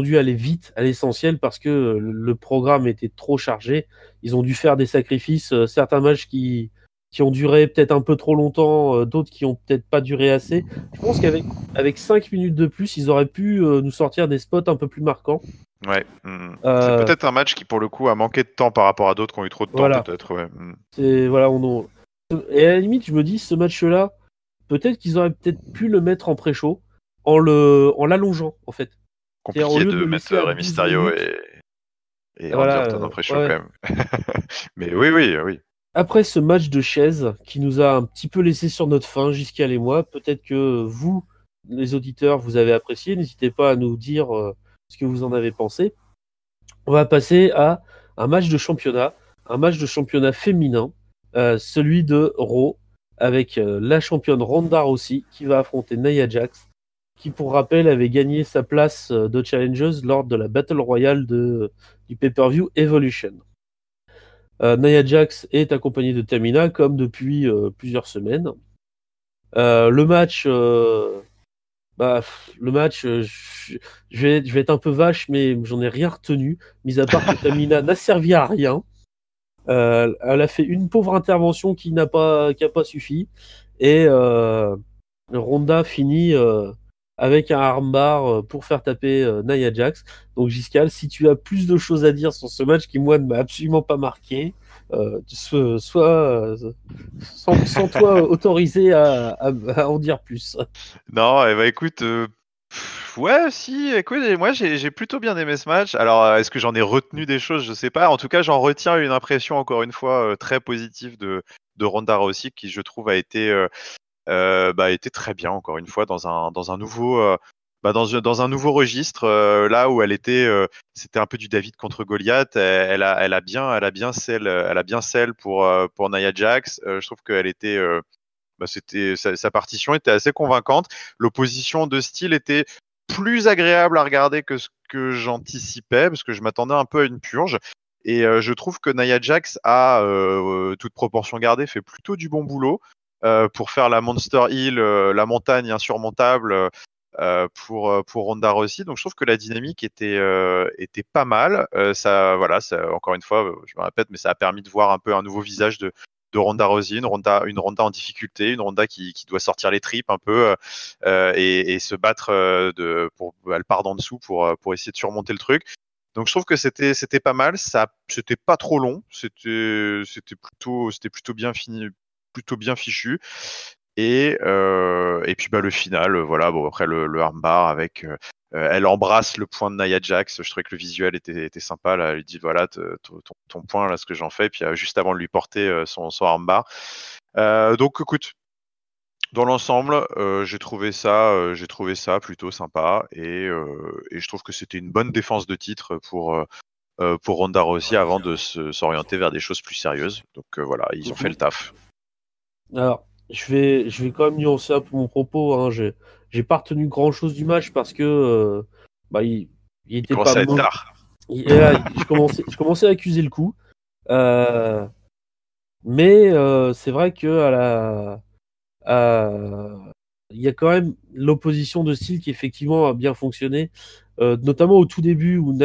dû aller vite à l'essentiel parce que le programme était trop chargé. Ils ont dû faire des sacrifices, certains matchs qui ont duré peut-être un peu trop longtemps, d'autres qui ont peut-être pas duré assez. Je pense qu'avec 5 minutes de plus, ils auraient pu nous sortir des spots un peu plus marquants. Ouais. C'est Euh, peut-être un match qui, pour le coup, a manqué de temps par rapport à d'autres qui ont eu trop de temps, voilà. peut-être. Ouais. Voilà, et à la limite, je me dis, ce match-là, peut-être qu'ils auraient peut-être pu le mettre en pré-show en l'allongeant, en fait. C'est-à-dire, au Compliqué lieu de de le laisser mettre à Rey 12 Mysterio minutes, et Randy voilà, Orton en pré-show quand ouais. même. Mais oui, oui, oui. Après ce match de chaise qui nous a un petit peu laissé sur notre faim, Giscal et moi, peut-être que vous, les auditeurs, vous avez apprécié. N'hésitez pas à nous dire ce que vous en avez pensé. On va passer à un match de championnat féminin, celui de Raw, avec la championne Ronda Rousey qui va affronter Nia Jax, qui pour rappel avait gagné sa place de challengeuse lors de la Battle Royale du pay-per-view Evolution. Nia Jax est accompagnée de Tamina comme depuis plusieurs semaines. Le match, je vais être un peu vache, mais j'en ai rien retenu, mis à part que Tamina n'a servi à rien. Elle a fait une pauvre intervention qui a pas suffi. Et Ronda finit avec un armbar pour faire taper Nia Jax. Donc Giscal, si tu as plus de choses à dire sur ce match qui moi ne m'a absolument pas marqué, sans toi autorisé à en dire plus. Non, eh ben, écoute, ouais, si, écoute, moi j'ai plutôt bien aimé ce match. Alors, est-ce que j'en ai retenu des choses? Je sais pas. En tout cas, j'en retiens une impression, encore une fois, très positive de Ronda Rousey, qui, je trouve, a été très bien, encore une fois, dans un nouveau, dans un nouveau registre, là où c'était un peu du David contre Goliath. Elle a bien celle pour Nia Jax. Je trouve qu'elle était, sa partition était assez convaincante. L'opposition de style était plus agréable à regarder que ce que j'anticipais, parce que je m'attendais un peu à une purge. Et je trouve que Nia Jax a, toute proportion gardée, fait plutôt du bon boulot pour faire la Monster Hill, la montagne insurmontable. pour Ronda Rousey. Donc je trouve que la dynamique était pas mal. Ça, voilà, ça, encore une fois, je me répète, mais ça a permis de voir un peu un nouveau visage de Ronda Rousey, une Ronda en difficulté, une Ronda qui doit sortir les tripes un peu et se battre elle part d'en dessous pour essayer de surmonter le truc. Donc je trouve que c'était pas mal, c'était pas trop long, c'était plutôt bien fini, plutôt bien fichu. Et puis le final, voilà, bon après le armbar avec elle embrasse le poing de Nia Jax. Je trouvais que le visuel était sympa là. Elle lui dit voilà ton poing là, ce que j'en fais. Et puis juste avant de lui porter son armbar. Donc écoute, dans l'ensemble, j'ai trouvé ça plutôt sympa et je trouve que c'était une bonne défense de titre pour Ronda Rousey avant de s'orienter vers des choses plus sérieuses. Donc voilà, ils ont fait le taf. Alors, je vais quand même nuancer un peu mon propos. Hein. J'ai pas retenu grand-chose du match parce que il était pas commençait à être mauvais. tard. Je commençais à accuser le coup. Mais c'est vrai que il y a quand même l'opposition de style qui effectivement a bien fonctionné, notamment au tout début où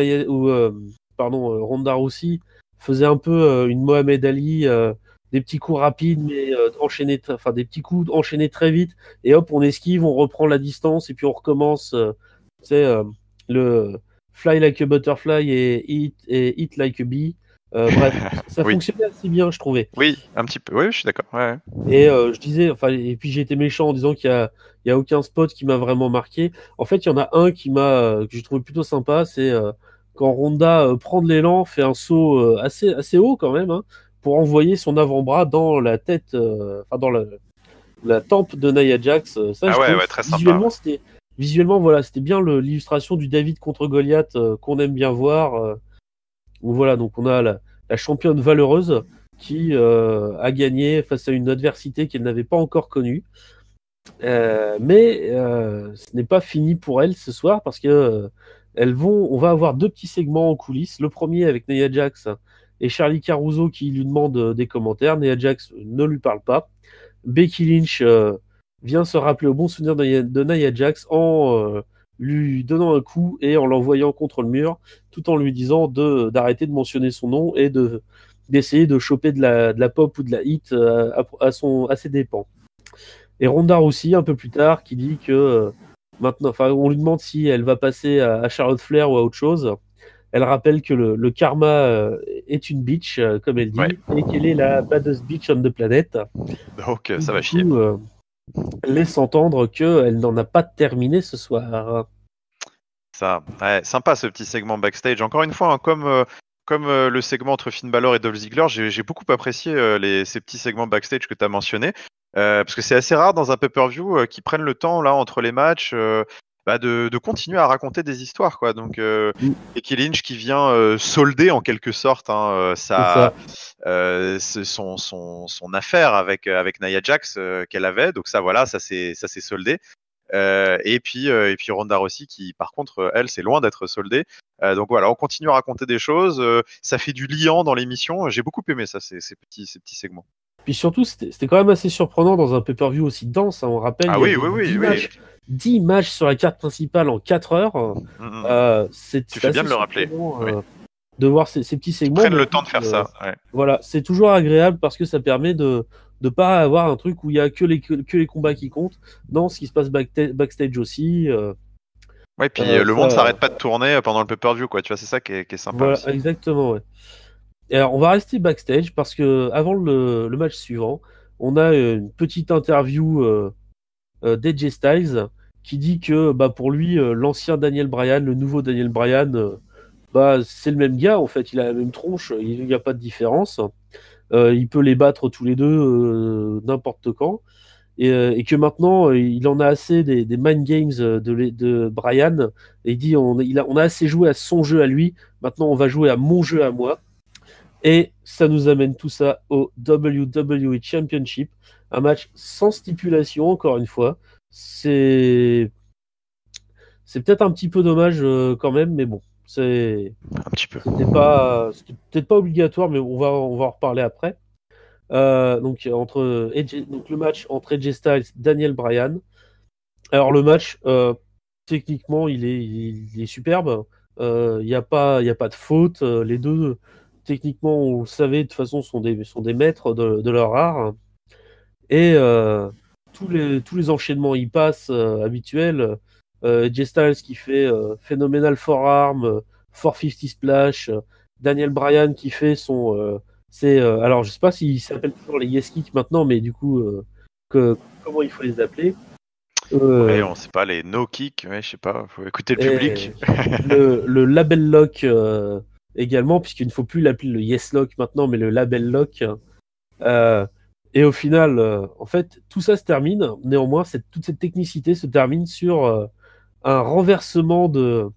Ronda Rousey faisait un peu une Mohamed Ali, des petits coups rapides mais des petits coups enchaînés très vite et hop on esquive, on reprend la distance et puis on recommence, tu sais, le fly like a butterfly et hit like a bee. Bref, ça Oui. fonctionnait assez bien, je trouvais. Oui, un petit peu. Oui, je suis d'accord. Ouais. Et je disais, enfin, et puis j'ai été méchant en disant il y a aucun spot qui m'a vraiment marqué. En fait, il y en a un que j'ai trouvé plutôt sympa, c'est quand Ronda prend de l'élan, fait un saut assez haut quand même, hein, pour envoyer son avant-bras dans la tête, dans la tempe de Nia Jax. Ça, Ah je ouais, trouve ouais, très sympa. Ouais. visuellement, voilà, c'était bien l'illustration du David contre Goliath qu'on aime bien voir. Donc voilà, donc on a la championne valeureuse qui a gagné face à une adversité qu'elle n'avait pas encore connue. Mais ce n'est pas fini pour elle ce soir parce que on va avoir deux petits segments en coulisses. Le premier avec Nia Jax et Charlie Caruso qui lui demande des commentaires. Nia Jax ne lui parle pas. Becky Lynch vient se rappeler au bon souvenir de Nia Jax en lui donnant un coup et en l'envoyant contre le mur, tout en lui disant d'arrêter de mentionner son nom et d'essayer de choper de la pop ou de la hit à ses dépens. Et Ronda Rousey, un peu plus tard, qui dit que maintenant, enfin, on lui demande si elle va passer à Charlotte Flair ou à autre chose. Elle rappelle que le karma est une bitch, comme elle Ouais. dit, et qu'elle est la baddest bitch on the planet. Donc Et ça va du chier. coup, laisse entendre qu'elle n'en a pas terminé ce soir. Ça, ouais, sympa ce petit segment backstage. Encore une fois, hein, comme le segment entre Finn Balor et Dolph Ziggler, j'ai beaucoup apprécié ces petits segments backstage que tu as mentionnés. Parce que c'est assez rare dans un pay-per-view qui prennent le temps là entre les matchs de continuer à raconter des histoires quoi. Donc Becky Lynch qui vient solder en quelque sorte hein, C'est ça. son affaire avec Nia Jax qu'elle avait. Donc ça voilà, ça s'est soldé. Et puis Ronda Rousey qui par contre elle c'est loin d'être soldée. Donc voilà, on continue à raconter des choses. Ça fait du liant dans l'émission. J'ai beaucoup aimé ça, ces petits segments. Puis surtout, c'était quand même assez surprenant dans un pay-per-view aussi dense. Hein. On rappelle, Ah il y oui, avait oui, oui, 10 oui. matchs, 10 matchs sur la carte principale en 4 heures. Tu C'est fais bien assez de le rappeler. surprenant Oui. de voir ces petits Qui segments. prennent Mais le temps de écoute, faire ça. Ouais. voilà, c'est toujours agréable parce que ça permet de ne pas avoir un truc où il y a que les combats qui comptent. Non, ce qui se passe backstage aussi. Ouais, puis le monde Ça, s'arrête pas de tourner pendant le pay-per-view, quoi. Tu vois, c'est ça qui est sympa voilà, aussi. exactement. Ouais. Et alors, on va rester backstage parce que avant le match suivant, on a une petite interview d'AJ Styles qui dit que bah, pour lui, l'ancien Daniel Bryan, le nouveau Daniel Bryan, bah, c'est le même gars en fait, il a la même tronche, il n'y a pas de différence. Il peut les battre tous les deux n'importe quand. Et que maintenant, il en a assez des mind games de Bryan. Et il dit on a assez joué à son jeu à lui, maintenant on va jouer à mon jeu à moi. Et ça nous amène tout ça au WWE Championship. Un match sans stipulation, encore une fois. C'est peut-être un petit peu dommage quand même, mais bon, Un petit peu. c'était peut-être pas obligatoire, mais on va en reparler après. Donc le match entre AJ Styles, Daniel Bryan. Alors le match, techniquement, il est superbe. Il n'y a pas, il y a pas de faute. Les deux, techniquement, on le savait, de toute façon, sont des maîtres de leur art. Et tous les enchaînements y passent habituels. AJ Styles qui fait Phenomenal Forearm, 450 Splash, Daniel Bryan qui fait alors je sais pas s'il s'appelle toujours les Yes Kicks maintenant, mais du coup, comment il faut les appeler? Ouais, Euh, on sait pas, les no kick, ouais, je sais pas, faut écouter le et public. le Label Lock également, puisqu'il ne faut plus l'appeler le Yes Lock maintenant, mais le Label Lock. Euh, et au final, en fait, tout ça se termine. Néanmoins, toute cette technicité se termine sur un renversement de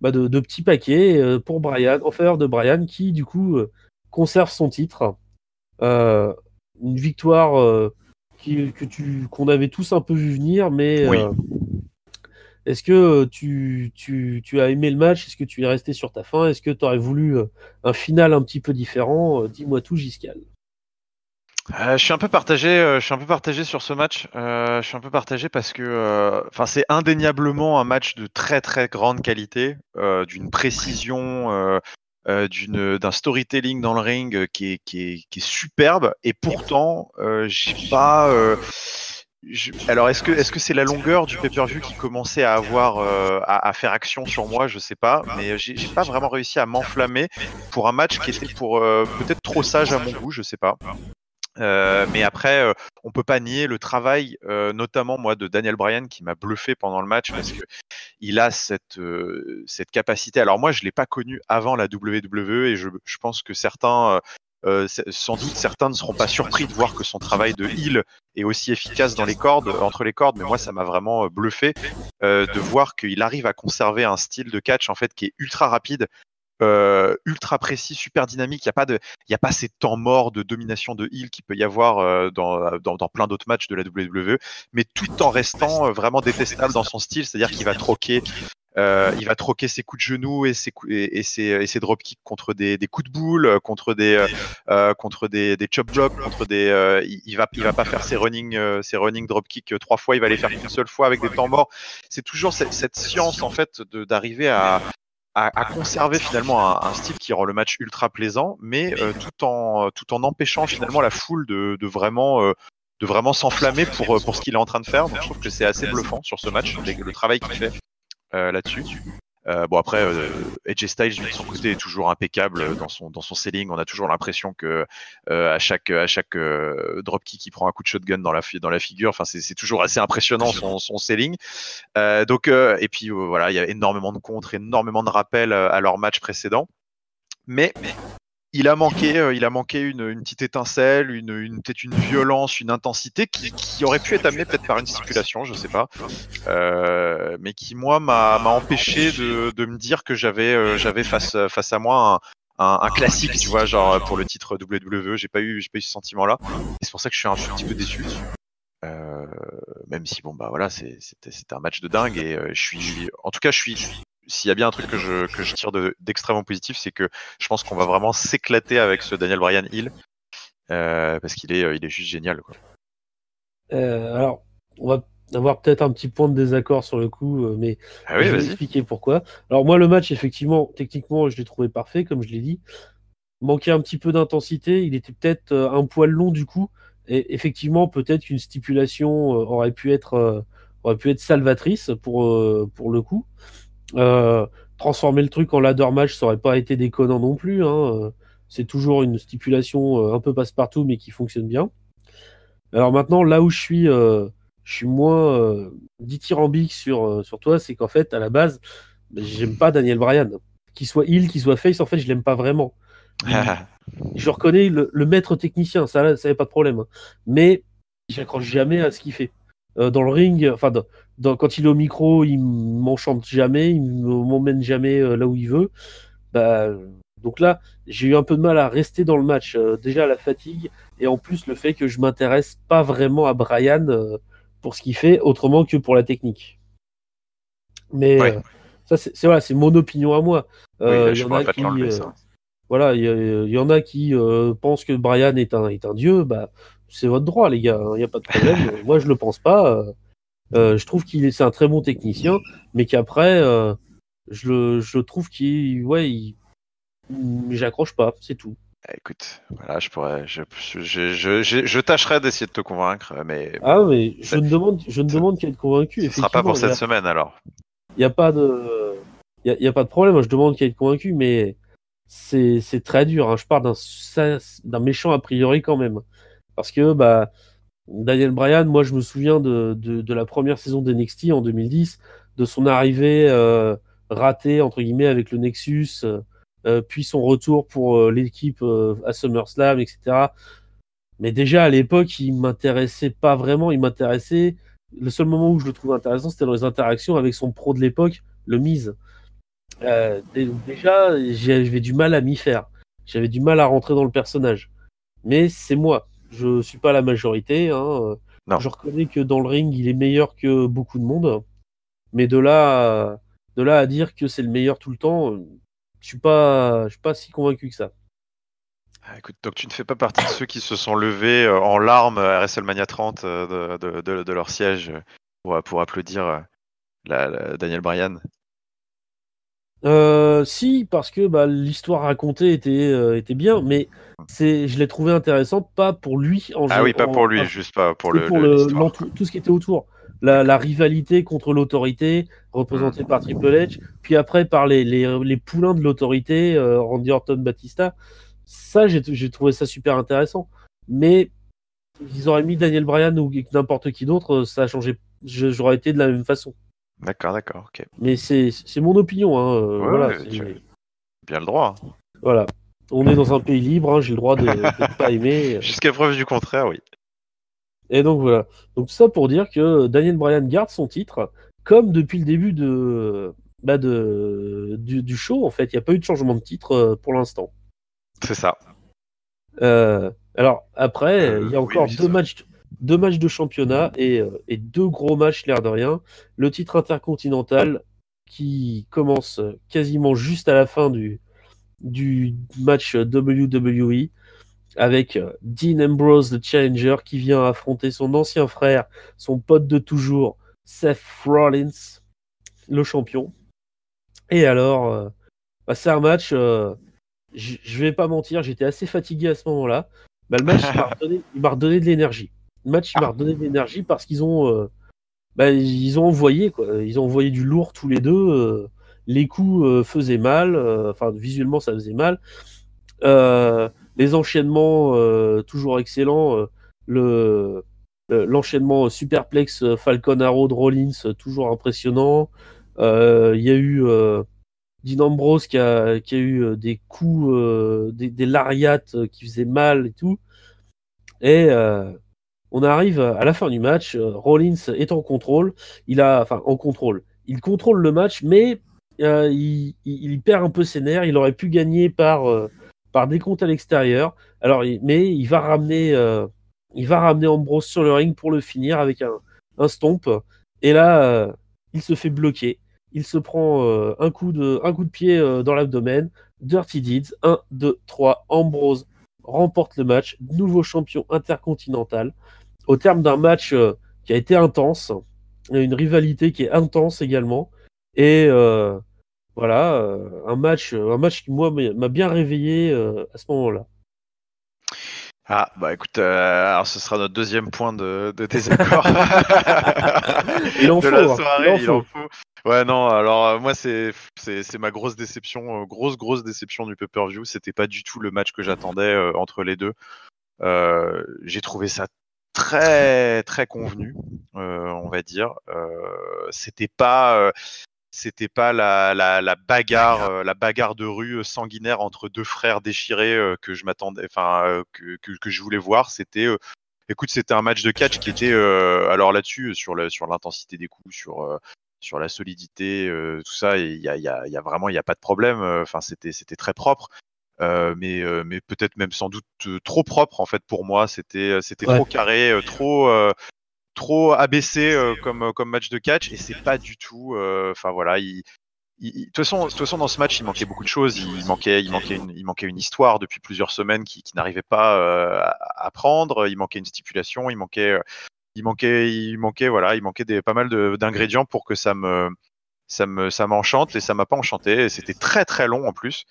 petits paquets pour Brian, en faveur de Brian, qui du coup conserve son titre. Euh, une victoire qu'on avait tous un peu vu venir, mais Oui. est-ce que tu as aimé le match? Est-ce que tu es resté sur ta faim? Est-ce que tu aurais voulu un final un petit peu différent? Dis-moi tout, Giscal. Je suis un peu partagé. Je suis un peu partagé sur ce match. Je suis un peu partagé parce que, enfin, c'est indéniablement un match de très très grande qualité, d'une précision, d'un storytelling dans le ring qui est superbe. Et pourtant, j'ai pas. Alors, est-ce que c'est la longueur du pay-per-view qui commençait à avoir à faire action sur moi? Je sais pas, mais j'ai pas vraiment réussi à m'enflammer pour un match qui était pour peut-être trop sage à mon goût. Je sais pas. Mais après, on peut pas nier le travail, notamment moi de Daniel Bryan qui m'a bluffé pendant le match parce que il a cette capacité. Alors moi, je l'ai pas connu avant la WWE et je pense que sans doute certains ne seront pas surpris de voir que son travail de heel est aussi efficace dans les cordes, entre les cordes. Mais moi, ça m'a vraiment bluffé de voir qu'il arrive à conserver un style de catch en fait qui est ultra rapide, ultra précis, super dynamique. Il y a pas ces temps morts de domination de heel qu'il peut y avoir dans plein d'autres matchs de la WWE, mais tout en restant vraiment détestable dans son style, c'est-à-dire qu'il va troquer. Il va troquer ses coups de genoux et ses dropkicks contre des coups de boule, contre des chop blocks, il va pas faire ses running dropkicks 3 fois, il va les faire qu'une seule fois avec des temps morts. C'est toujours cette science en fait d'arriver à conserver finalement un style qui rend le match ultra plaisant, mais tout en empêchant finalement la foule de vraiment s'enflammer pour ce qu'il est en train de faire. Donc je trouve que c'est assez bluffant sur ce match, le travail qu'il fait là-dessus. Bon après, AJ Styles de son côté est toujours impeccable dans son selling. On a toujours l'impression que à chaque dropkick, il prend un coup de shotgun dans la figure. Enfin, c'est toujours assez impressionnant son selling. Et puis voilà, il y a énormément de contres, énormément de rappels à leur match précédent. Mais il a manqué une petite étincelle, peut-être une violence, une intensité qui aurait pu être amenée peut-être par une stipulation, je sais pas, mais qui moi m'a empêché de me dire que j'avais face à moi un classique, tu vois, genre pour le titre WWE. J'ai pas eu ce sentiment-là, et c'est pour ça que je suis un petit peu déçu. Euh, Même si bon bah voilà, c'était un match de dingue, et en tout cas, s'il y a bien un truc que je tire d'extrêmement positif, c'est que je pense qu'on va vraiment s'éclater avec ce Daniel Bryan Hill, parce qu'il est juste génial, quoi. Alors, on va avoir peut-être un petit point de désaccord sur le coup, mais Ah oui, je vais vas-y. expliquer pourquoi. Alors moi, le match, effectivement, techniquement, je l'ai trouvé parfait, comme je l'ai dit. Manquait un petit peu d'intensité, il était peut-être un poil long du coup, et effectivement, peut-être qu'une stipulation aurait pu être salvatrice pour le coup. Transformer le truc en ladder match, ça aurait pas été déconnant non plus, hein. C'est toujours une stipulation un peu passe-partout, mais qui fonctionne bien. Alors maintenant, là où je suis moins dithyrambique sur toi, c'est qu'en fait, à la base, j'aime pas Daniel Bryan. Qu'il soit heel, qu'il soit face, en fait, je l'aime pas vraiment. Je reconnais le maître technicien, ça y a pas de problème, hein. Mais j'accroche jamais à ce qu'il fait. Dans le ring, enfin, quand il est au micro, il m'enchante jamais, il m'emmène jamais là où il veut. Bah, donc là, j'ai eu un peu de mal à rester dans le match. Déjà la fatigue, et en plus le fait que je m'intéresse pas vraiment à Brian pour ce qu'il fait, autrement que pour la technique. Mais Ouais, ça, voilà, c'est mon opinion à moi. oui, Il y je en pourrais a pas te qui, l'enlever, ça. voilà, il y en a qui pensent que Brian est un dieu. Bah, c'est votre droit, les gars, il n'y a pas de problème. Moi, je le pense pas. Je trouve c'est un très bon technicien, mais qu'après, je trouve j'accroche pas, c'est tout. Écoute, voilà, je tâcherai d'essayer de te convaincre, mais Ah, mais je ne ce demande qu'à être convaincu, sera pas pour effectivement. cette semaine alors. Il y a pas y a pas de problème, je demande qu'à être convaincu, mais c'est très dur, hein. Je pars d'un méchant a priori quand même. Parce que, bah, Daniel Bryan, moi je me souviens de la première saison d'NXT en 2010, de son arrivée ratée, entre guillemets, avec le Nexus, puis son retour pour l'équipe à SummerSlam, etc. Mais déjà à l'époque, il m'intéressait pas vraiment, il m'intéressait. Le seul moment où je le trouvais intéressant, c'était dans les interactions avec son pro de l'époque, le Miz. Déjà, j'avais du mal à m'y faire. J'avais du mal à rentrer dans le personnage. Mais c'est moi. Je suis pas la majorité, hein. Non. Je reconnais que dans le ring, il est meilleur que beaucoup de monde. Mais de là à dire que c'est le meilleur tout le temps, je suis pas si convaincu que ça. Écoute, donc tu ne fais pas partie de ceux qui se sont levés en larmes à WrestleMania 30 de leur siège pour applaudir Daniel Bryan. Si, parce que bah, l'histoire racontée était bien, mais je l'ai trouvé intéressante, pas pour lui Ah oui, pas pour lui, juste pas pour c'est pour l'histoire. tout ce qui était autour. La D'accord. rivalité contre l'autorité, représentée par Triple H, puis après par les poulains de l'autorité, Randy Orton, Batista. Ça, j'ai trouvé ça super intéressant. Mais ils auraient mis Daniel Bryan ou n'importe qui d'autre, ça a changé. J'aurais été de la même façon. D'accord, ok. Mais c'est mon opinion, hein, voilà. Ouais, tu as bien le droit. Voilà. On est dans un pays libre, hein, j'ai le droit de ne pas aimer. Jusqu'à preuve du contraire, oui. Et donc voilà. Donc tout ça pour dire que Daniel Bryan garde son titre, comme depuis le début du show, en fait. Il n'y a pas eu de changement de titre pour l'instant. C'est ça. Alors après, il y a Oui, encore c'est ça. deux matchs de championnat et deux gros matchs, l'air de rien. Le titre intercontinental qui commence quasiment juste à la fin du match WWE avec Dean Ambrose, le challenger, qui vient affronter son ancien frère, son pote de toujours, Seth Rollins, le champion. Et alors, bah, c'est un match, je vais pas mentir, j'étais assez fatigué à ce moment-là. Bah, le match, il m'a redonné de l'énergie. Le match, il m'a redonné de l'énergie parce ils ont envoyé, quoi. Ils ont envoyé du lourd tous les deux. Les coups faisaient mal, enfin, visuellement, ça faisait mal. Les enchaînements toujours excellents. L'enchaînement superplex Falcon Arrow de Rollins toujours impressionnant. Il y a eu Dean Ambrose qui a eu des coups, des lariats qui faisaient mal et tout. Et on arrive à la fin du match. Rollins est en contrôle. En contrôle. Il contrôle le match, mais il perd un peu ses nerfs. Il aurait pu gagner par décompte à l'extérieur. Mais il va ramener Ambrose sur le ring pour le finir avec un stomp. Et là, il se fait bloquer. Il se prend un coup de pied dans l'abdomen. Dirty Deeds. 1, 2, 3. Ambrose remporte le match. Nouveau champion intercontinental. Au terme d'un match qui a été intense. Une rivalité qui est intense également. Et voilà, un match qui, moi, m'a bien réveillé à ce moment-là. Ah, bah écoute, alors ce sera notre deuxième point de désaccord Il en de faut, la hein, il soirée, en il en faut. faut. Ouais, non, alors moi c'est ma grosse déception, grosse déception du pay-per-view. C'était pas du tout le match que j'attendais entre les deux. J'ai trouvé ça très très convenu, on va dire. C'était pas la bagarre de rue sanguinaire entre deux frères déchirés que je m'attendais, enfin que je voulais voir. Écoute, c'était un match de catch qui était, alors là-dessus, sur l'intensité des coups, sur la solidité, tout ça, il y a vraiment, il y a pas de problème. Enfin, c'était très propre. Mais peut-être même sans doute trop propre en fait pour moi. C'était Ouais. trop carré, trop abaissé comme match de catch, et c'est pas du tout. Enfin voilà, de toute façon, dans ce match, il manquait beaucoup de choses. Il manquait une histoire depuis plusieurs semaines qui n'arrivait pas à prendre. Il manquait une stipulation. Il manquait il manquait pas mal d'ingrédients pour que ça m'enchante, et ça m'a pas enchanté. Et c'était très très long en plus.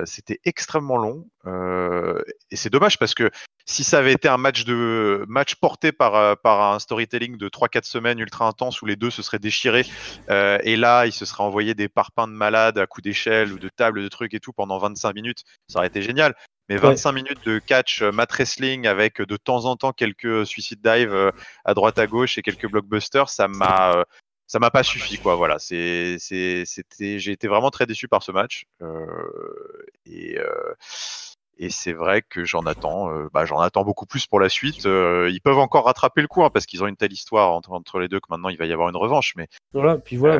C'était extrêmement long, et c'est dommage parce que si ça avait été un match porté par un storytelling de 3-4 semaines ultra intense où les deux se seraient déchirés, et là ils se seraient envoyés des parpaings de malades à coups d'échelle ou de table, de trucs et tout pendant 25 minutes, ça aurait été génial. Mais 25 minutes de catch mat wrestling avec de temps en temps quelques suicide dive à droite à gauche et quelques blockbusters, ça m'a pas suffi, quoi. Voilà, j'ai été vraiment très déçu par ce match, et c'est vrai que j'en attends beaucoup plus pour la suite. Ils peuvent encore rattraper le coup, hein, parce qu'ils ont une telle histoire entre les deux que maintenant il va y avoir une revanche. Mais voilà,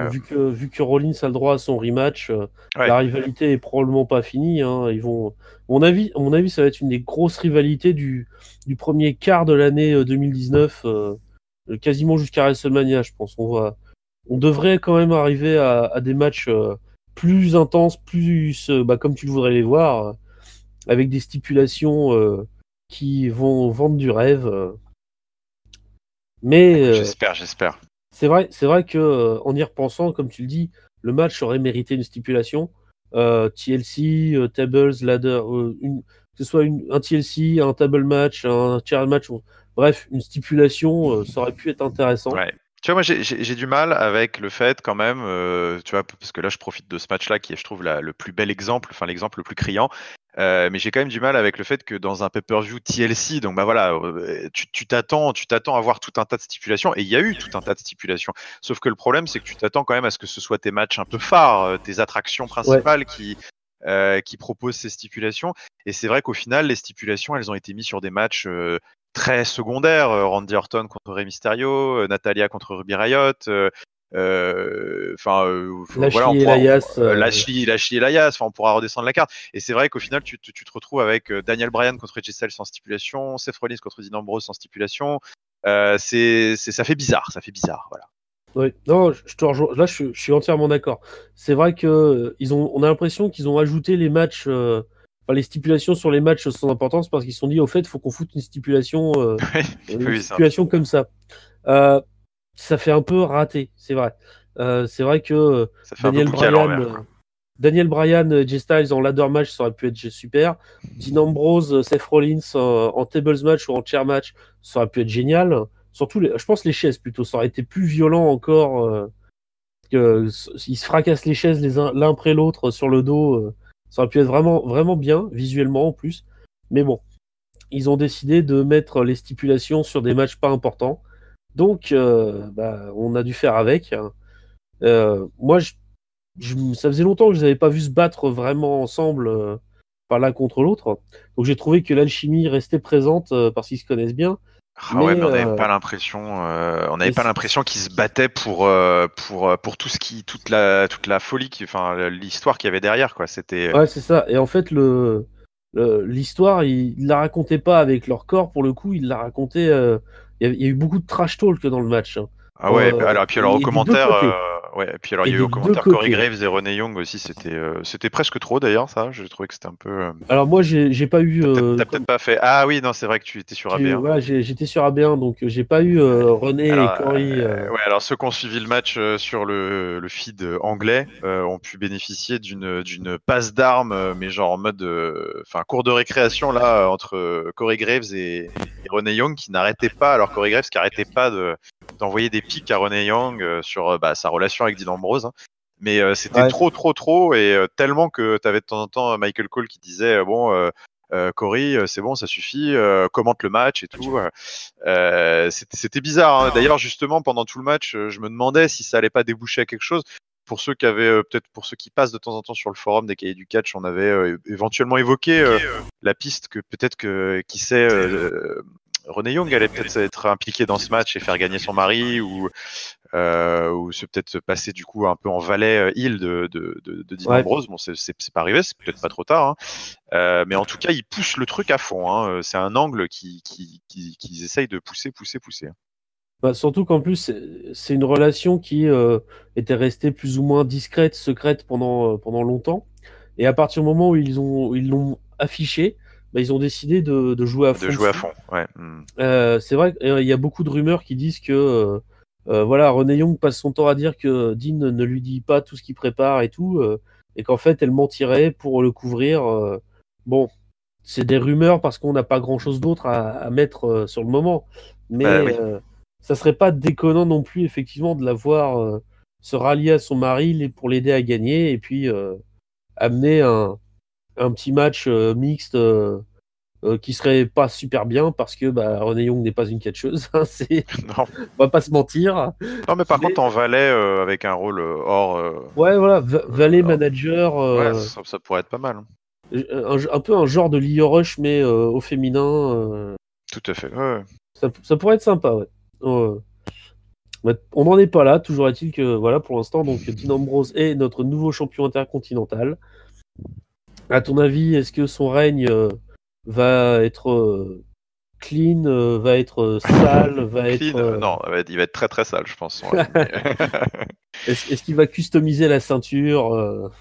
vu que Rollins a le droit à son rematch, la rivalité est probablement pas finie. Hein. Ils vont, à mon avis, ça va être une des grosses rivalités du premier quart de l'année 2019, quasiment jusqu'à WrestleMania, je pense. On devrait quand même arriver à des matchs plus intenses, plus comme tu voudrais les voir, avec des stipulations qui vont vendre du rêve. Mais j'espère. c'est vrai que en y repensant, comme tu le dis, le match aurait mérité une stipulation. TLC, tables, ladder, que ce soit un TLC, un table match, un chair match, bref, une stipulation, ça aurait pu être intéressant. Ouais. Tu vois, moi, j'ai du mal avec le fait, quand même, tu vois, parce que là, je profite de ce match-là qui est, je trouve, le plus bel exemple, enfin, l'exemple le plus criant. Mais j'ai quand même du mal avec le fait que dans un pay-per-view TLC, donc bah voilà, tu t'attends à voir tout un tas de stipulations, et il y a eu tout un tas de stipulations. Sauf que le problème, c'est que tu t'attends quand même à ce que ce soit tes matchs un peu phares, tes attractions principales qui proposent ces stipulations. Et c'est vrai qu'au final, les stipulations, elles ont été mises sur des matchs très secondaires. Randy Orton contre Rey Mysterio, Natalia contre Ruby Riott. Lashley et Elias. Lashley et Elias. Enfin, on pourra redescendre la carte. Et c'est vrai qu'au final, tu te retrouves avec Daniel Bryan contre AJ Styles sans stipulation, Seth Rollins contre Dean Ambrose sans stipulation. Ça fait bizarre. Voilà. Oui, non, je te rejoins. Là, je suis entièrement d'accord. C'est vrai que on a l'impression qu'ils ont ajouté les matchs, les stipulations sur les matchs sans importance parce qu'ils se sont dit, au fait, il faut qu'on foute une stipulation, comme ça. Ça fait un peu raté, c'est vrai. C'est vrai que Daniel Bryan, AJ Styles en ladder match, ça aurait pu être super. Dean Ambrose, Seth Rollins en tables match ou en chair match, ça aurait pu être génial. Surtout, je pense les chaises plutôt, ça aurait été plus violent encore. Ils se fracassent les chaises l'un après l'autre sur le dos. Ça aurait pu être vraiment, vraiment bien, visuellement en plus. Mais bon, ils ont décidé de mettre les stipulations sur des matchs pas importants. Donc, on a dû faire avec. Moi, ça faisait longtemps que je les avais pas vus se battre vraiment ensemble, l'un contre l'autre. Donc, j'ai trouvé que l'alchimie restait présente parce qu'ils se connaissent bien. Ah ouais, mais on n'avait pas l'impression qu'ils se battaient pour toute la folie, l'histoire qu'il y avait derrière, quoi. C'était. Ouais, c'est ça. Et en fait, l'histoire, ils la racontaient pas avec leur corps. Pour le coup, ils la racontaient. Il y a eu beaucoup de trash talk dans le match. Hein. Ah ouais, alors au commentaire, il y a eu au commentaire Corey Graves et Renee Young aussi, c'était presque trop d'ailleurs, ça, j'ai trouvé que c'était un peu. Alors moi j'ai pas eu. T'as peut-être pas fait. Ah oui, non, c'est vrai que tu étais sur AB1. Ouais, j'étais sur AB1, donc j'ai pas eu René et Corey. Ouais, alors ceux qui ont suivi le match sur le feed anglais ont pu bénéficier d'une passe d'armes, mais genre en mode, cours de récréation là entre Corey Graves et Renee Young qui n'arrêtait pas, alors Corey Graves qui arrêtait pas d'envoyer des pics à Renee Young sur sa relation avec Dean Ambrose. Hein. Mais c'était trop, et tellement que tu avais de temps en temps Michael Cole qui disait Corey, c'est bon, ça suffit, commente le match et tout. C'était bizarre. Hein. D'ailleurs, justement, pendant tout le match, je me demandais si ça allait pas déboucher à quelque chose. Pour ceux qui passent de temps en temps sur le forum des cahiers du catch, on avait éventuellement évoqué la piste que peut-être qui sait. Renee Young allait peut-être être impliquée dans ce match et faire gagner son mari, ou se peut-être passer du coup un peu en valet heel de Dean Ambrose. Bon, c'est pas arrivé, c'est peut-être pas trop tard, hein. Mais en tout cas, ils poussent le truc à fond. Hein. C'est un angle qu'ils essayent de pousser. Hein. Surtout qu'en plus, c'est une relation qui était restée plus ou moins discrète, secrète pendant longtemps. Et à partir du moment où ils l'ont affiché, ils ont décidé de jouer à fond. De jouer à dessus. fond, ouais. C'est vrai qu'il y a beaucoup de rumeurs qui disent que voilà, Renee Young passe son temps à dire que Dean ne lui dit pas tout ce qu'il prépare et tout, et qu'en fait elle mentirait pour le couvrir. Bon, c'est des rumeurs parce qu'on n'a pas grand-chose d'autre à mettre sur le moment, mais Oui. ça serait pas déconnant non plus effectivement de la voir se rallier à son mari pour l'aider à gagner et puis amener un petit match mixte. Qui serait pas super bien parce que Renee Young n'est pas une catcheuse. Non. On va pas se mentir. Non, mais par Mais contre, en valet, avec un rôle hors. ouais, voilà, valet Alors, manager, ouais, ça pourrait être pas mal, hein. un peu un genre de Leo Rush mais au féminin. Tout à fait. Ouais. Ça pourrait être sympa, ouais. Euh, on n'en est pas là. Toujours est-il que voilà, pour l'instant, donc Dean Ambrose est notre nouveau champion intercontinental. À ton avis, est-ce que son règne va être clean, va être sale, va Clean, être non, il va être très très sale, je pense, son règne. est-ce qu'il va customiser la ceinture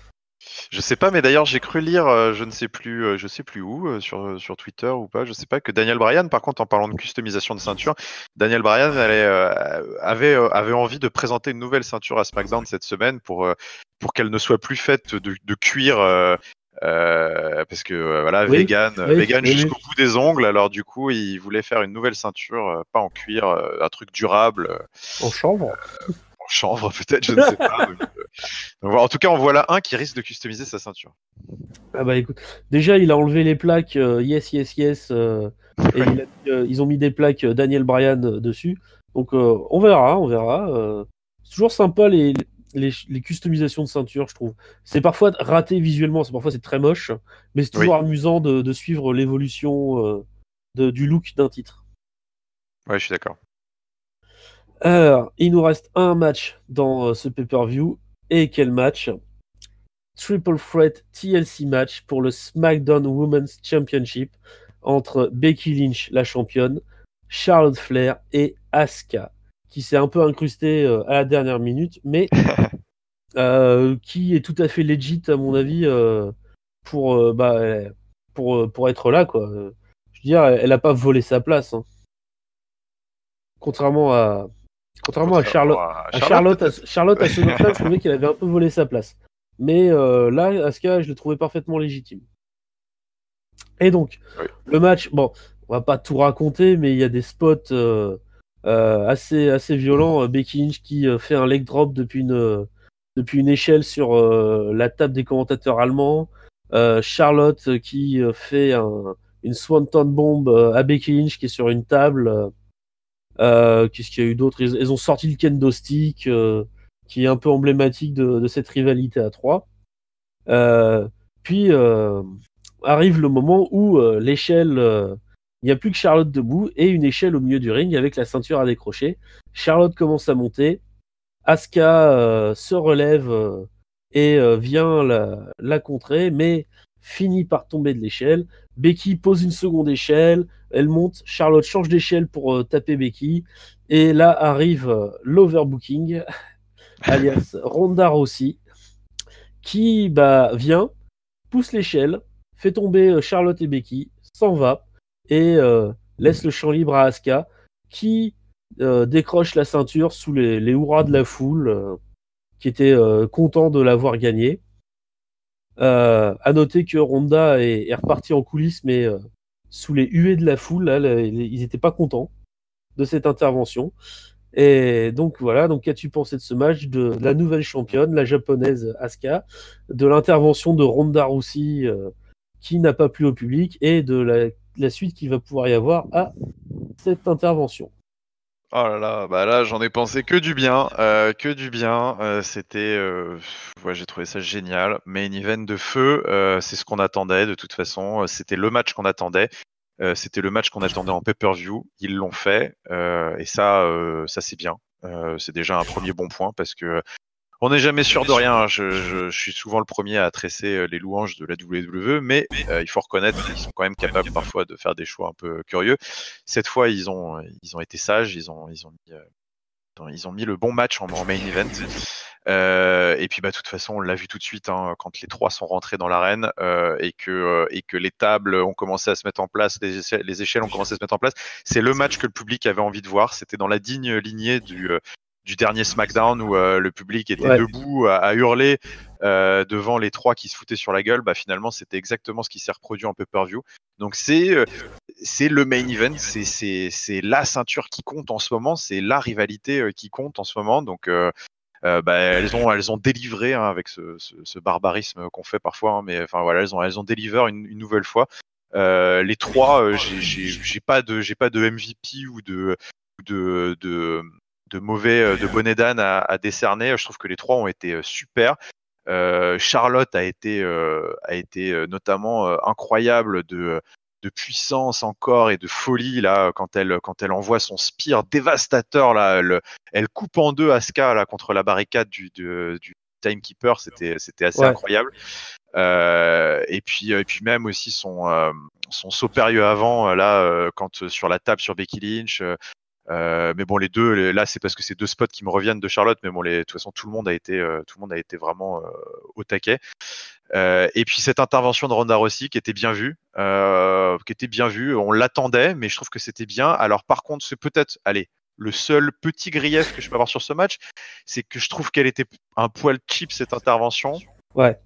Je sais pas, mais d'ailleurs j'ai cru lire, je sais plus où, sur Twitter ou pas, je sais pas, que Daniel Bryan, par contre, en parlant de customisation de ceinture, Daniel Bryan avait envie de présenter une nouvelle ceinture à SmackDown cette semaine pour qu'elle ne soit plus faite de cuir. Parce que voilà, Oui, vegan oui. jusqu'au bout des ongles. Alors du coup, il voulait faire une nouvelle ceinture, pas en cuir, un truc durable, En chanvre. en chanvre peut-être, je ne sais pas. Donc, en tout cas, en voilà un qui risque de customiser sa ceinture. Ah bah écoute, déjà il a enlevé les plaques yes yes yes et ils ont mis des plaques Daniel Bryan dessus. Donc on verra, on verra. C'est toujours sympa les customisations de ceinture, je trouve. C'est parfois raté visuellement, parfois c'est très moche, mais c'est Oui, toujours amusant de suivre l'évolution du look d'un titre. ouais, je suis d'accord. Alors, il nous reste un match dans ce pay-per-view. Et quel match? Triple Threat TLC match pour le SmackDown Women's Championship entre Becky Lynch, la championne, Charlotte Flair et Asuka, qui s'est un peu incrustée à la dernière minute, mais qui est tout à fait legit à mon avis pour, pour être là, quoi. Je veux dire, elle n'a pas volé sa place, hein. Contrairement à, contrairement à Contrairement Charlotte, à Charlotte, peut-être. À SummerSlam, je trouvais qu'elle avait un peu volé sa place. Mais là, Asuka, je l'ai trouvé parfaitement légitime. Et donc, Oui. le match, bon, on va pas tout raconter, mais il y a des spots assez violents. Becky Lynch qui fait un leg drop depuis une échelle sur la table des commentateurs allemands. Charlotte qui fait une Swanton bomb à Becky Lynch qui est sur une table. Qu'est-ce qu'il y a eu d'autre? Ils ont sorti le kendo stick qui est un peu emblématique de cette rivalité à trois. Puis arrive le moment où l'échelle, il n'y a plus que Charlotte debout et une échelle au milieu du ring avec la ceinture à décrocher. Charlotte commence à monter. Asuka se relève et vient la contrer, mais finit par tomber de l'échelle. Becky pose une seconde échelle, elle monte, Charlotte change d'échelle pour taper Becky, et là arrive l'overbooking, alias Ronda Rousey, qui vient, pousse l'échelle, fait tomber Charlotte et Becky, s'en va, et laisse le champ libre à Asuka, qui décroche la ceinture sous les hurrahs de la foule, qui était content de l'avoir gagné. À noter que Ronda est reparti en coulisses, mais sous les huées de la foule, là, ils n'étaient pas contents de cette intervention. Et donc voilà, donc qu'as-tu pensé de ce match, de la nouvelle championne, la japonaise Asuka, de l'intervention de Ronda Rousey qui n'a pas plu au public et de la suite qu'il va pouvoir y avoir à cette intervention? Oh là là, bah là j'en ai pensé que du bien, que du bien. C'était, ouais, j'ai trouvé ça génial. Main event de feu, c'est ce qu'on attendait de toute façon. C'était le match qu'on attendait. C'était le match qu'on attendait en pay-per-view. Ils l'ont fait, et ça c'est bien. C'est déjà un premier bon point parce que on n'est jamais sûr de rien, hein. Je suis souvent le premier à tresser les louanges de la WWE, mais il faut reconnaître qu'ils sont quand même capables parfois de faire des choix un peu curieux. Cette fois, ils ont été sages, ils ont mis le bon match en main event. Et puis de toute façon, on l'a vu tout de suite hein, quand les trois sont rentrés dans l'arène et que les tables ont commencé à se mettre en place, les échelles ont commencé à se mettre en place. C'est le match que le public avait envie de voir. C'était dans la digne lignée du dernier SmackDown où le public était debout à hurler devant les trois qui se foutaient sur la gueule. Finalement, c'était exactement ce qui s'est reproduit en pay-per-view. Donc c'est le main event, c'est la ceinture qui compte en ce moment, c'est la rivalité qui compte en ce moment. Donc elles ont délivré hein, avec ce barbarisme qu'on fait parfois, hein, mais enfin voilà, elles ont délivré une nouvelle fois. Les trois, j'ai pas de MVP ou de mauvais de bonnet d'âne à décerner. Je trouve que les trois ont été super. Charlotte a été notamment incroyable de puissance encore et de folie là quand elle envoie son spear dévastateur là, elle coupe en deux Asuka là contre la barricade du Timekeeper, c'était assez incroyable. Et puis même aussi son saut périlleux avant là quand sur la table sur Becky Lynch. Mais bon, les deux, là, c'est parce que c'est deux spots qui me reviennent de Charlotte, mais bon, de toute façon, tout le monde a été vraiment au taquet. Et puis cette intervention de Ronda Rousey qui était bien vue, on l'attendait, mais je trouve que c'était bien. Alors par contre, c'est peut-être, allez, le seul petit grief que je peux avoir sur ce match, c'est que je trouve qu'elle était un poil cheap cette intervention. Ouais.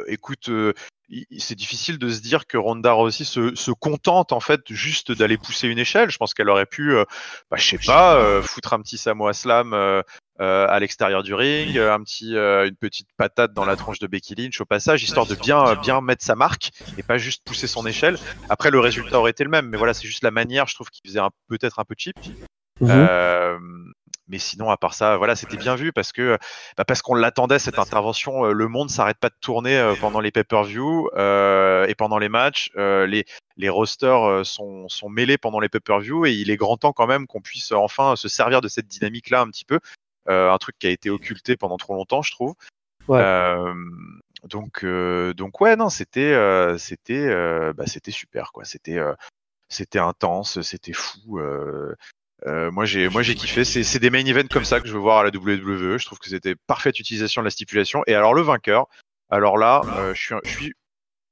Écoute, c'est difficile de se dire que Ronda Rousey se contente en fait juste d'aller pousser une échelle. Je pense qu'elle aurait pu, je sais pas, foutre un petit Samoa Slam à l'extérieur du ring, une petite patate dans la tronche de Becky Lynch au passage, histoire de bien mettre sa marque et pas juste pousser son échelle. Après, le résultat aurait été le même, mais voilà, c'est juste la manière, je trouve, qui faisait peut-être un peu cheap. Mais sinon, à part ça, voilà, c'était bien vu parce qu'on l'attendait cette intervention. Le monde s'arrête pas de tourner pendant les pay-per-view et pendant les matchs. Les rosters sont mêlés pendant les pay-per-view et il est grand temps quand même qu'on puisse enfin se servir de cette dynamique-là un petit peu. Un truc qui a été occulté pendant trop longtemps, je trouve. Ouais. Donc ouais, non, c'était super quoi. C'était intense, c'était fou. Moi j'ai kiffé. C'est des main events comme ça que je veux voir à la WWE. Je trouve que c'était parfaite utilisation de la stipulation. Et alors le vainqueur, alors là, je suis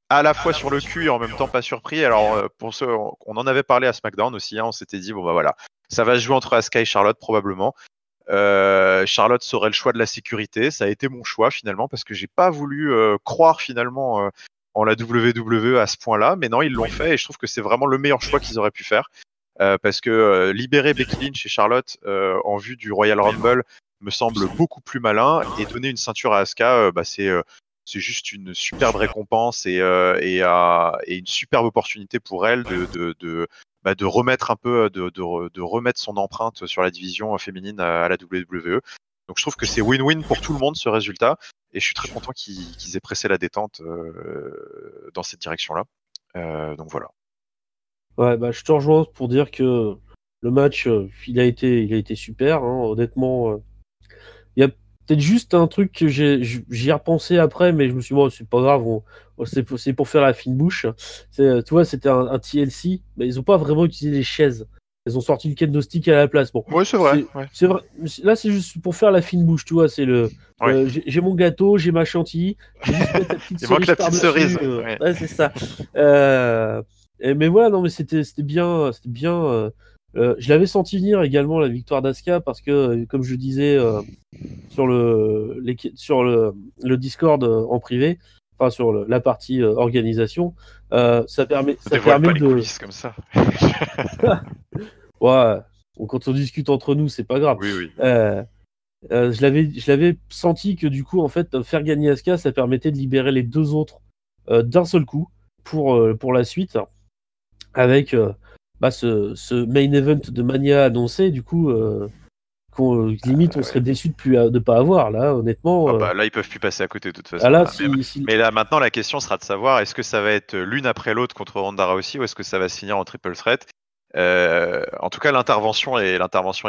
à la fois sur le cul et en même temps pas surpris. Alors pour ceux, on en avait parlé à SmackDown aussi. Hein, on s'était dit bon voilà, ça va se jouer entre Asuka et Charlotte probablement. Charlotte serait le choix de la sécurité. Ça a été mon choix finalement parce que j'ai pas voulu croire finalement en la WWE à ce point-là. Mais non, ils l'ont fait et je trouve que c'est vraiment le meilleur choix qu'ils auraient pu faire. Parce que libérer Becky Lynch et Charlotte en vue du Royal Rumble me semble beaucoup plus malin et donner une ceinture à Asuka, c'est juste une superbe récompense et une superbe opportunité pour elle de remettre un peu, de remettre son empreinte sur la division féminine à la WWE. Donc je trouve que c'est win-win pour tout le monde ce résultat et je suis très content qu'ils aient pressé la détente dans cette direction-là. Donc voilà. Ouais, je te rejoins pour dire que le match, il a été super. Hein, honnêtement, il y a peut-être juste un truc que j'y ai repensé après, mais je me suis dit, bon, c'est pas grave, c'est pour faire la fine bouche. Tu vois, c'était un TLC, mais ils ont pas vraiment utilisé les chaises. Ils ont sorti le kendo stick à la place. Bon, ouais, c'est vrai. C'est vrai. Là, c'est juste pour faire la fine bouche, tu vois. C'est j'ai mon gâteau, j'ai ma chantilly, j'ai juste mettre la petite Il cerise manque la petite cerise. Ouais, c'est ça. Mais voilà, non, mais c'était bien, c'était bien. Je l'avais senti venir également la victoire d'Asuka parce que, comme je disais sur le Discord en privé, enfin sur la partie organisation, ça permet pas de. Les coulisses comme ça. Ouais, quand on discute entre nous, c'est pas grave. Oui. Je l'avais senti que du coup, en fait, faire gagner Asuka, ça permettait de libérer les deux autres d'un seul coup pour la suite, avec ce main event de Mania annoncé. Du coup, limite, on serait déçu de pas avoir. Là, honnêtement. Là, ils peuvent plus passer à côté de toute façon. Mais là, maintenant, la question sera de savoir est-ce que ça va être l'une après l'autre contre Ronda Rousey ou est-ce que ça va se finir en triple threat. En tout cas, l'intervention est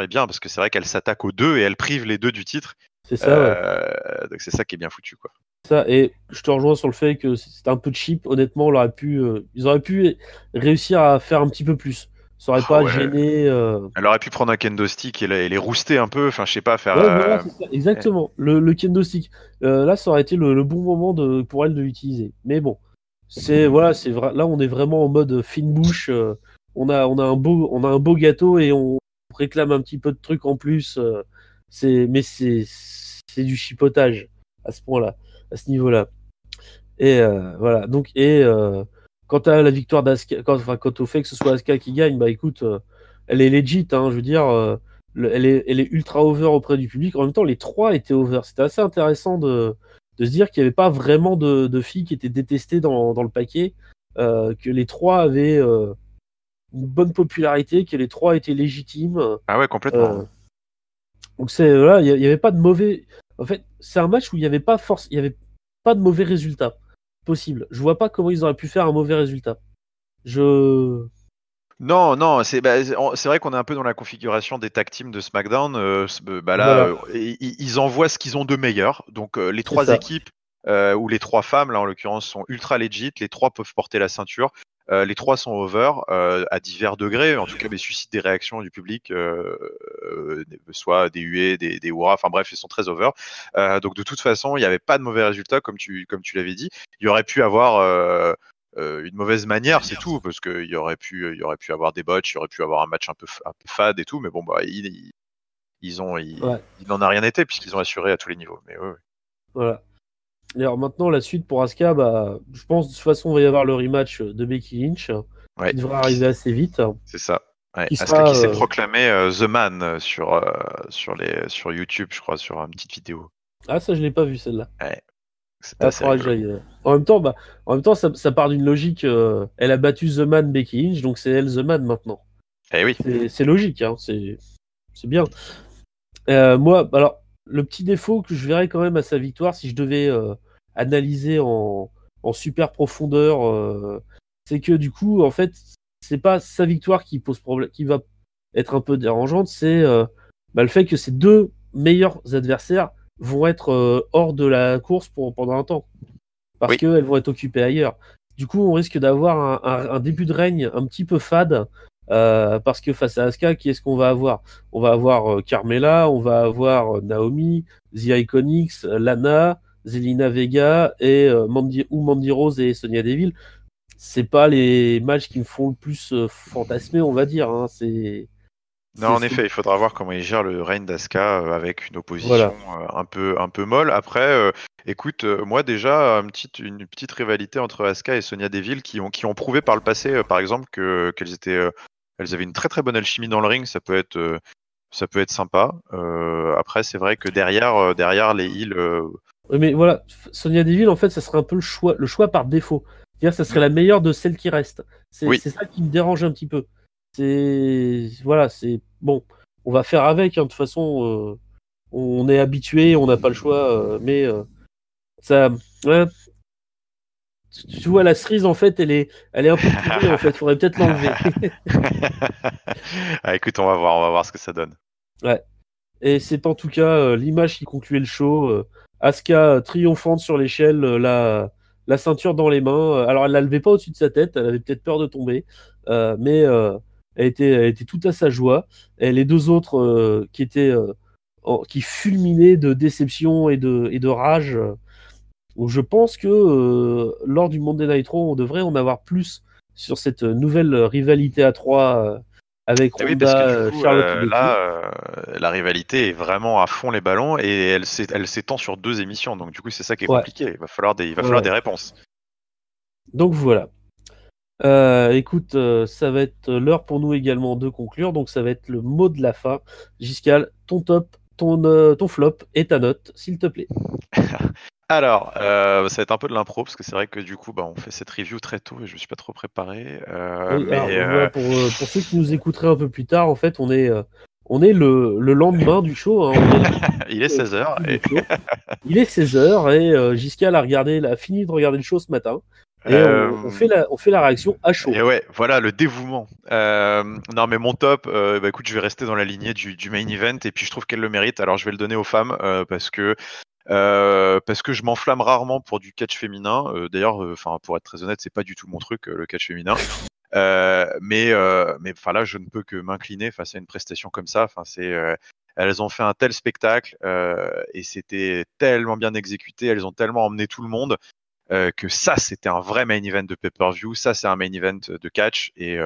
bien parce que c'est vrai qu'elle s'attaque aux deux et elle prive les deux du titre. C'est ça, ouais. Donc c'est ça qui est bien foutu, quoi. Ça, et je te rejoins sur le fait que c'était un peu cheap. Honnêtement, ils auraient pu réussir à faire un petit peu plus. Ça aurait Ah pas ouais. gêné. Elle aurait pu prendre un kendo stick et les rouster un peu. Enfin, je sais pas, faire. Ouais, voilà, c'est ça, exactement. Le kendo stick. Là, ça aurait été le bon moment pour elle de l'utiliser. Mais bon, voilà, c'est vrai. Là, on est vraiment en mode fine bouche. On a un beau gâteau et on réclame un petit peu de trucs en plus. Mais c'est du chipotage à ce point-là, à ce niveau-là. Et voilà. Donc, quant à la victoire d'Asuka, quant au fait que ce soit Asuka qui gagne, bah écoute, elle est legit, hein, je veux dire, elle est ultra over auprès du public. En même temps, les trois étaient over. C'était assez intéressant de se dire qu'il n'y avait pas vraiment de filles qui étaient détestées dans le paquet, que les trois avaient une bonne popularité, que les trois étaient légitimes. Ah ouais, complètement. Euh, donc là, il y avait pas de mauvais. En fait, c'est un match où il y avait pas de mauvais résultat possible. Je vois pas comment ils auraient pu faire un mauvais résultat. Je Non, non, c'est vrai qu'on est un peu dans la configuration des tag teams de SmackDown. Bah là, Voilà, ils envoient ce qu'ils ont de meilleur. Donc les c'est trois ça. équipes ou les trois femmes, là en l'occurrence, sont ultra legit. Les trois peuvent porter la ceinture. Les trois sont over à divers degrés. En tout cas, mais suscitent des réactions du public, soit des huées, des hurrahs. Enfin bref, ils sont très over. Donc de toute façon, il n'y avait pas de mauvais résultat, comme tu l'avais dit. Il y aurait pu avoir une mauvaise manière, c'est tout, parce qu'il y aurait pu avoir des bots, il y aurait pu avoir un match un peu fade et tout, mais bon, bah, Ouais, il n'en a rien été puisqu'ils ont assuré à tous les niveaux. Mais ouais, ouais. voilà. Et alors maintenant, la suite pour Asuka, bah, je pense de toute façon, il va y avoir le rematch de Becky Lynch Ouais, qui devrait arriver assez vite, c'est ça. Ouais. qui Asuka sera. qui s'est proclamé The Man sur YouTube, je crois, sur une petite vidéo. Ah, ça, je l'ai pas vu celle-là. Ouais, c'était Ah, assez faudra que rigolo. j'aille. En même temps, ça part d'une logique. Elle a battu The Man Becky Lynch, donc c'est elle The Man maintenant. Eh oui. C'est logique, hein, c'est bien. Moi, alors, le petit défaut que je verrais quand même à sa victoire, si je devais analyser en super profondeur, c'est que du coup, en fait, c'est pas sa victoire qui pose problème, qui va être un peu dérangeante, c'est le fait que ses deux meilleurs adversaires vont être hors de la course pendant un temps, parce Oui. qu'elles vont être occupées ailleurs. Du coup, on risque d'avoir un début de règne un petit peu fade, parce que face à Asuka, qui est-ce qu'on va avoir? On va avoir Carmella, on va avoir Naomi, The Iconics, Lana, Zelina Vega et Mandy Rose et Sonya Deville. C'est pas les matchs qui me font le plus fantasmer, on va dire, hein. Non, en C'est- effet, il faudra voir comment il gère le règne d'Asuka avec une opposition Voilà. un peu molle. Après, écoute, moi déjà, une petite rivalité entre Asuka et Sonya Deville qui ont prouvé par le passé, par exemple, qu'elles avaient une très très bonne alchimie dans le ring. Ça peut être sympa. Après, c'est vrai que derrière les heels, Oui, mais voilà, Sonya Deville, en fait, ça serait un peu le choix par défaut. C'est-à-dire, ça serait la meilleure de celles qui restent. oui. C'est ça qui me dérange un petit peu. Voilà, c'est bon. On va faire avec, hein, de toute façon, on est habitué, on n'a pas le choix. Mais ça, ouais, tu vois, la cerise, en fait, elle est un peu pourrie, en fait. Faudrait peut-être l'enlever. Ah, écoute, on va voir ce que ça donne. Ouais. Et c'est en tout cas l'image qui concluait le show. Asuka triomphante sur l'échelle, la ceinture dans les mains. Alors elle la levait pas au-dessus de sa tête, elle avait peut-être peur de tomber, mais elle était toute à sa joie. Et les deux autres qui fulminaient de déception et de rage. Donc je pense que lors du Monday Night Raw, on devrait en avoir plus sur cette nouvelle rivalité à trois avec Et oui, parce que Ronda, du coup, Charlotte et Becky. là, la rivalité est vraiment à fond les ballons et elle s'étend sur 2 émissions. Donc, du coup, c'est ça qui est Ouais, compliqué. Il va falloir des ouais. réponses. Donc voilà. Écoute, ça va être l'heure pour nous également de conclure, donc ça va être le mot de la fin. Giscal, ton top, ton flop et ta note, s'il te plaît. Alors, ça va être un peu de l'impro parce que c'est vrai que du coup, bah, on fait cette review très tôt et je me suis pas trop préparé. Oui, alors Mais voilà, pour ceux qui nous écouteraient un peu plus tard, en fait, on est le lendemain du show, hein, on est il est 16 h du et show. Il est 16 h et Giscal a fini de regarder le show ce matin et euh, on fait la réaction à chaud. et ouais, voilà le dévouement. Non, mais mon top, bah, écoute, je vais rester dans la lignée du main event et puis je trouve qu'elle le mérite. Alors, je vais le donner aux femmes parce que je m'enflamme rarement pour du catch féminin. D'ailleurs, enfin, pour être très honnête, c'est pas du tout mon truc, le catch féminin. Mais enfin là, je ne peux que m'incliner face à une prestation comme ça. Enfin, elles ont fait un tel spectacle et c'était tellement bien exécuté. Elles ont tellement emmené tout le monde que ça, c'était un vrai main event de pay-per-view. Ça, c'est un main event de catch et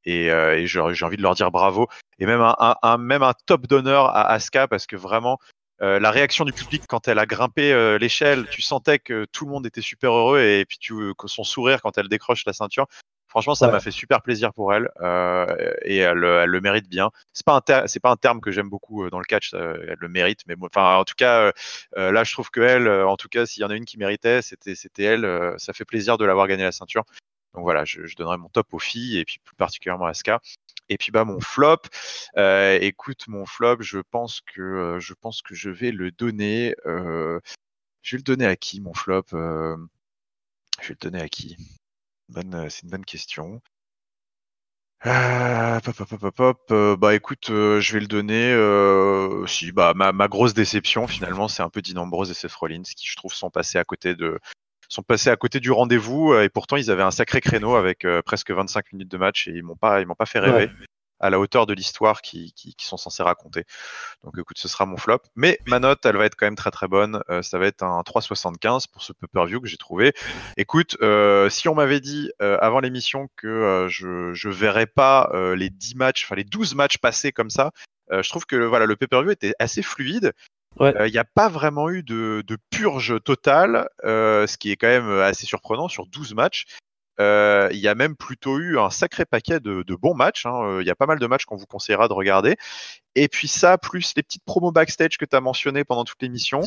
j'ai envie de leur dire bravo. Et même même un top d'honneur à Asuka parce que vraiment, la réaction du public quand elle a grimpé l'échelle, tu sentais que tout le monde était super heureux et puis son sourire quand elle décroche la ceinture. Franchement, ça m'a fait super plaisir pour elle et elle le mérite bien. C'est pas un terme que j'aime beaucoup dans le catch, elle le mérite, mais enfin en tout cas là je trouve que elle, en tout cas s'il y en a une qui méritait, c'était elle. Ça fait plaisir de l'avoir gagné la ceinture. Donc voilà, je donnerai mon top aux filles et puis plus particulièrement à Asuka. Et puis mon flop, écoute mon flop, je pense que je vais le donner. Je vais le donner à qui mon flop Je vais le donner à qui C'est une bonne question. Bah écoute, je vais le donner. Si, ma grosse déception finalement, c'est un peu Dean Ambrose et Seth Rollins qui je trouve sont passés à côté du rendez-vous et pourtant ils avaient un sacré créneau avec presque 25 minutes de match et ils m'ont pas fait rêver à la hauteur de l'histoire qu'ils sont censés raconter. Donc écoute, ce sera mon flop. Mais ma note, elle va être quand même très très bonne. Ça va être un 3,75 pour ce pay-per-view que j'ai trouvé. Écoute, si on m'avait dit avant l'émission que je verrais pas les 10 matchs, enfin les 12 matchs passés comme ça, je trouve que voilà, le pay-per-view était assez fluide. Il n'y a pas vraiment eu de purge totale, ce qui est quand même assez surprenant sur 12 matchs. Il y a même plutôt eu un sacré paquet de bons matchs. Il y a pas mal de matchs qu'on vous conseillera de regarder. Et puis ça, plus les petites promos backstage que tu as mentionnées pendant toute l'émission,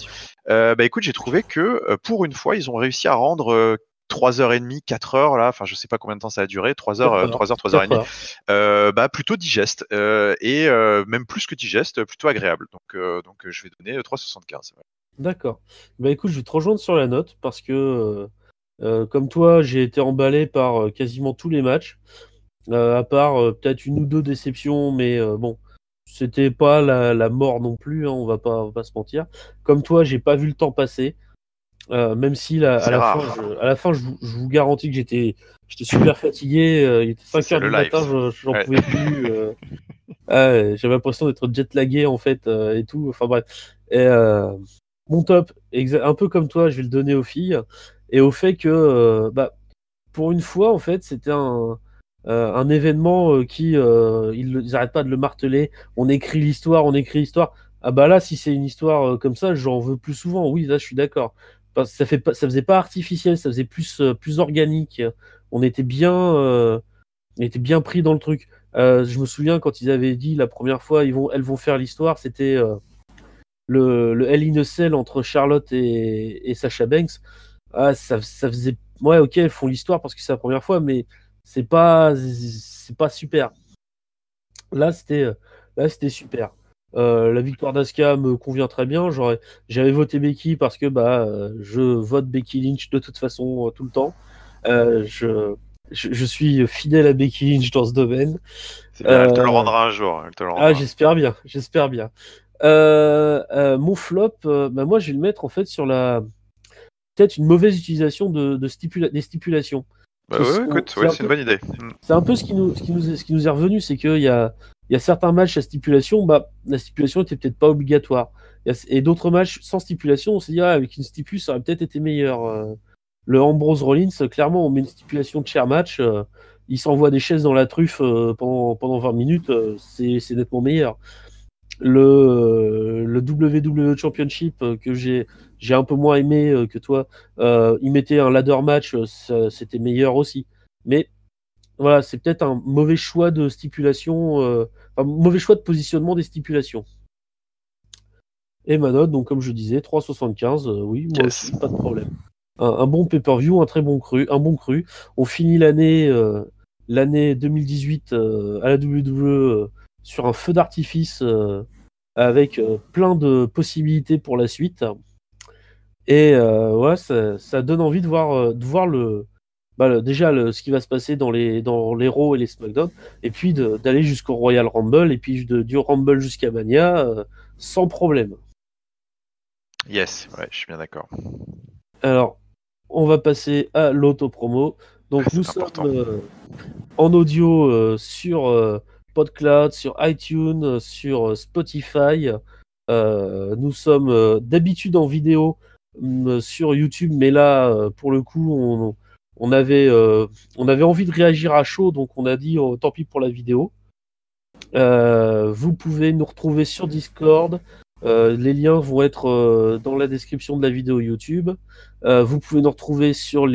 écoute, j'ai trouvé que pour une fois, ils ont réussi à rendre 3h30, 4h, là, enfin je sais pas combien de temps ça a duré, 3h, 3h30, plutôt digeste, et même plus que digeste, plutôt agréable. Donc je vais donner 3,75. Ouais. D'accord. Bah écoute, je vais te rejoindre sur la note parce que comme toi, j'ai été emballé par quasiment tous les matchs, à part peut-être une ou deux déceptions, mais bon, c'était pas la mort non plus, hein, on va pas se mentir. Comme toi, j'ai pas vu le temps passer, même si à la fin, je vous garantis que j'étais super fatigué. Il était 5h du matin, j'en pouvais plus. J'avais l'impression d'être jet-lagué en fait et tout. Enfin bref. Et, mon top, un peu comme toi, je vais le donner aux filles et au fait que pour une fois en fait c'était un événement qui ils n'arrêtent pas de le marteler. On écrit l'histoire, on écrit l'histoire. Ah bah là, si c'est une histoire comme ça, j'en veux plus souvent. Oui, là, je suis d'accord. Parce que ça faisait pas artificiel, ça faisait plus organique. On était bien pris dans le truc. Je me souviens quand ils avaient dit la première fois, elles vont faire l'histoire, c'était le Hell in a Cell entre Charlotte et Sasha Banks. Ah, ça faisait, ouais, ok, elles font l'histoire parce que c'est la première fois, mais c'est pas super. Là, c'était super. La victoire d'Asuka me convient très bien. J'avais voté Becky parce que je vote Becky Lynch de toute façon tout le temps. Je suis fidèle à Becky Lynch dans ce domaine. C'est bien, elle te le rendra un jour. Elle te le rendra. Ah, j'espère bien, j'espère bien. Mon flop, moi je vais le mettre en fait sur peut-être une mauvaise utilisation des stipulations. Bah ouais, écoute, c'est une bonne idée. C'est un peu ce qui nous est revenu, c'est qu'il y a certains matchs à stipulation, la stipulation était peut-être pas obligatoire. Et d'autres matchs sans stipulation, on s'est dit, avec une stipule, ça aurait peut-être été meilleur. Le Ambrose Rollins, clairement, on met une stipulation de chair match, il s'envoie des chaises dans la truffe pendant 20 minutes, c'est nettement meilleur. Le WWE Championship que j'ai un peu moins aimé que toi, il mettait un ladder match, c'était meilleur aussi. Mais voilà, c'est peut-être un mauvais choix de stipulation, mauvais choix de positionnement des stipulations. Et ma note, donc comme je disais, 3,75, oui, moi aussi, pas de problème. Un bon pay-per-view, un bon cru. On finit l'année 2018 à la WWE sur un feu d'artifice avec plein de possibilités pour la suite. Et ouais, ça donne envie de voir déjà ce qui va se passer dans les Raw et les SmackDown, et puis d'aller jusqu'au Royal Rumble, et puis du Rumble jusqu'à Mania, sans problème. Yes, ouais, je suis bien d'accord. Alors, on va passer à l'auto-promo. Donc, nous sommes en audio sur PodCloud, sur iTunes, sur Spotify. Nous sommes d'habitude en vidéo sur YouTube, mais là, pour le coup, on avait envie de réagir à chaud, donc on a dit tant pis pour la vidéo. Vous pouvez nous retrouver sur Discord. Les liens vont être dans la description de la vidéo YouTube. Vous pouvez nous retrouver sur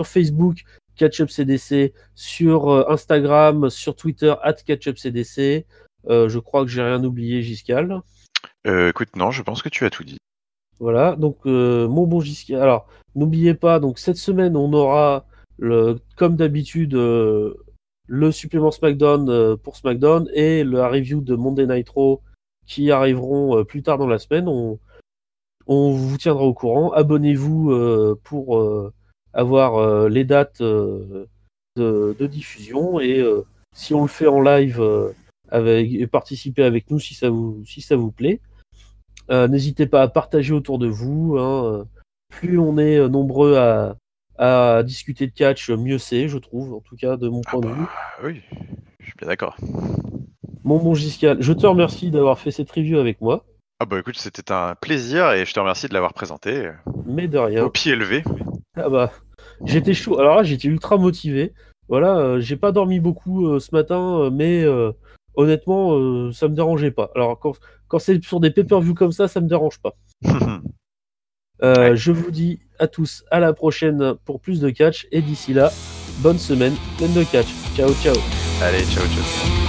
Facebook, CatchUpCDC, sur Instagram, sur Twitter, @CatchUpCDC. Je crois que j'ai rien oublié, Giscal. Écoute, non, je pense que tu as tout dit. Voilà, donc mon bon Giscal. Alors, n'oubliez pas, donc cette semaine, on aura, comme d'habitude, le supplément SmackDown pour SmackDown et la review de Monday Night Raw qui arriveront plus tard dans la semaine. On vous tiendra au courant. Abonnez-vous pour avoir les dates de diffusion et si on le fait en live et participer avec nous si ça vous plaît. N'hésitez pas à partager autour de vous. Plus on est nombreux à discuter de catch, mieux c'est, je trouve, en tout cas de mon point de vue. Oui, je suis bien d'accord. Mon bon Giscal, je te remercie d'avoir fait cette review avec moi. Ah bah écoute, c'était un plaisir et je te remercie de l'avoir présenté. Mais de rien. Au pied levé. Ah bah, j'étais chaud. Alors là, j'étais ultra motivé. Voilà, j'ai pas dormi beaucoup ce matin, mais honnêtement, ça me dérangeait pas. Alors quand c'est sur des pay-per-view comme ça me dérange pas. Ouais. Je vous dis à tous à la prochaine pour plus de catch et d'ici là, bonne semaine pleine de catch. Ciao, ciao. Allez, ciao, ciao.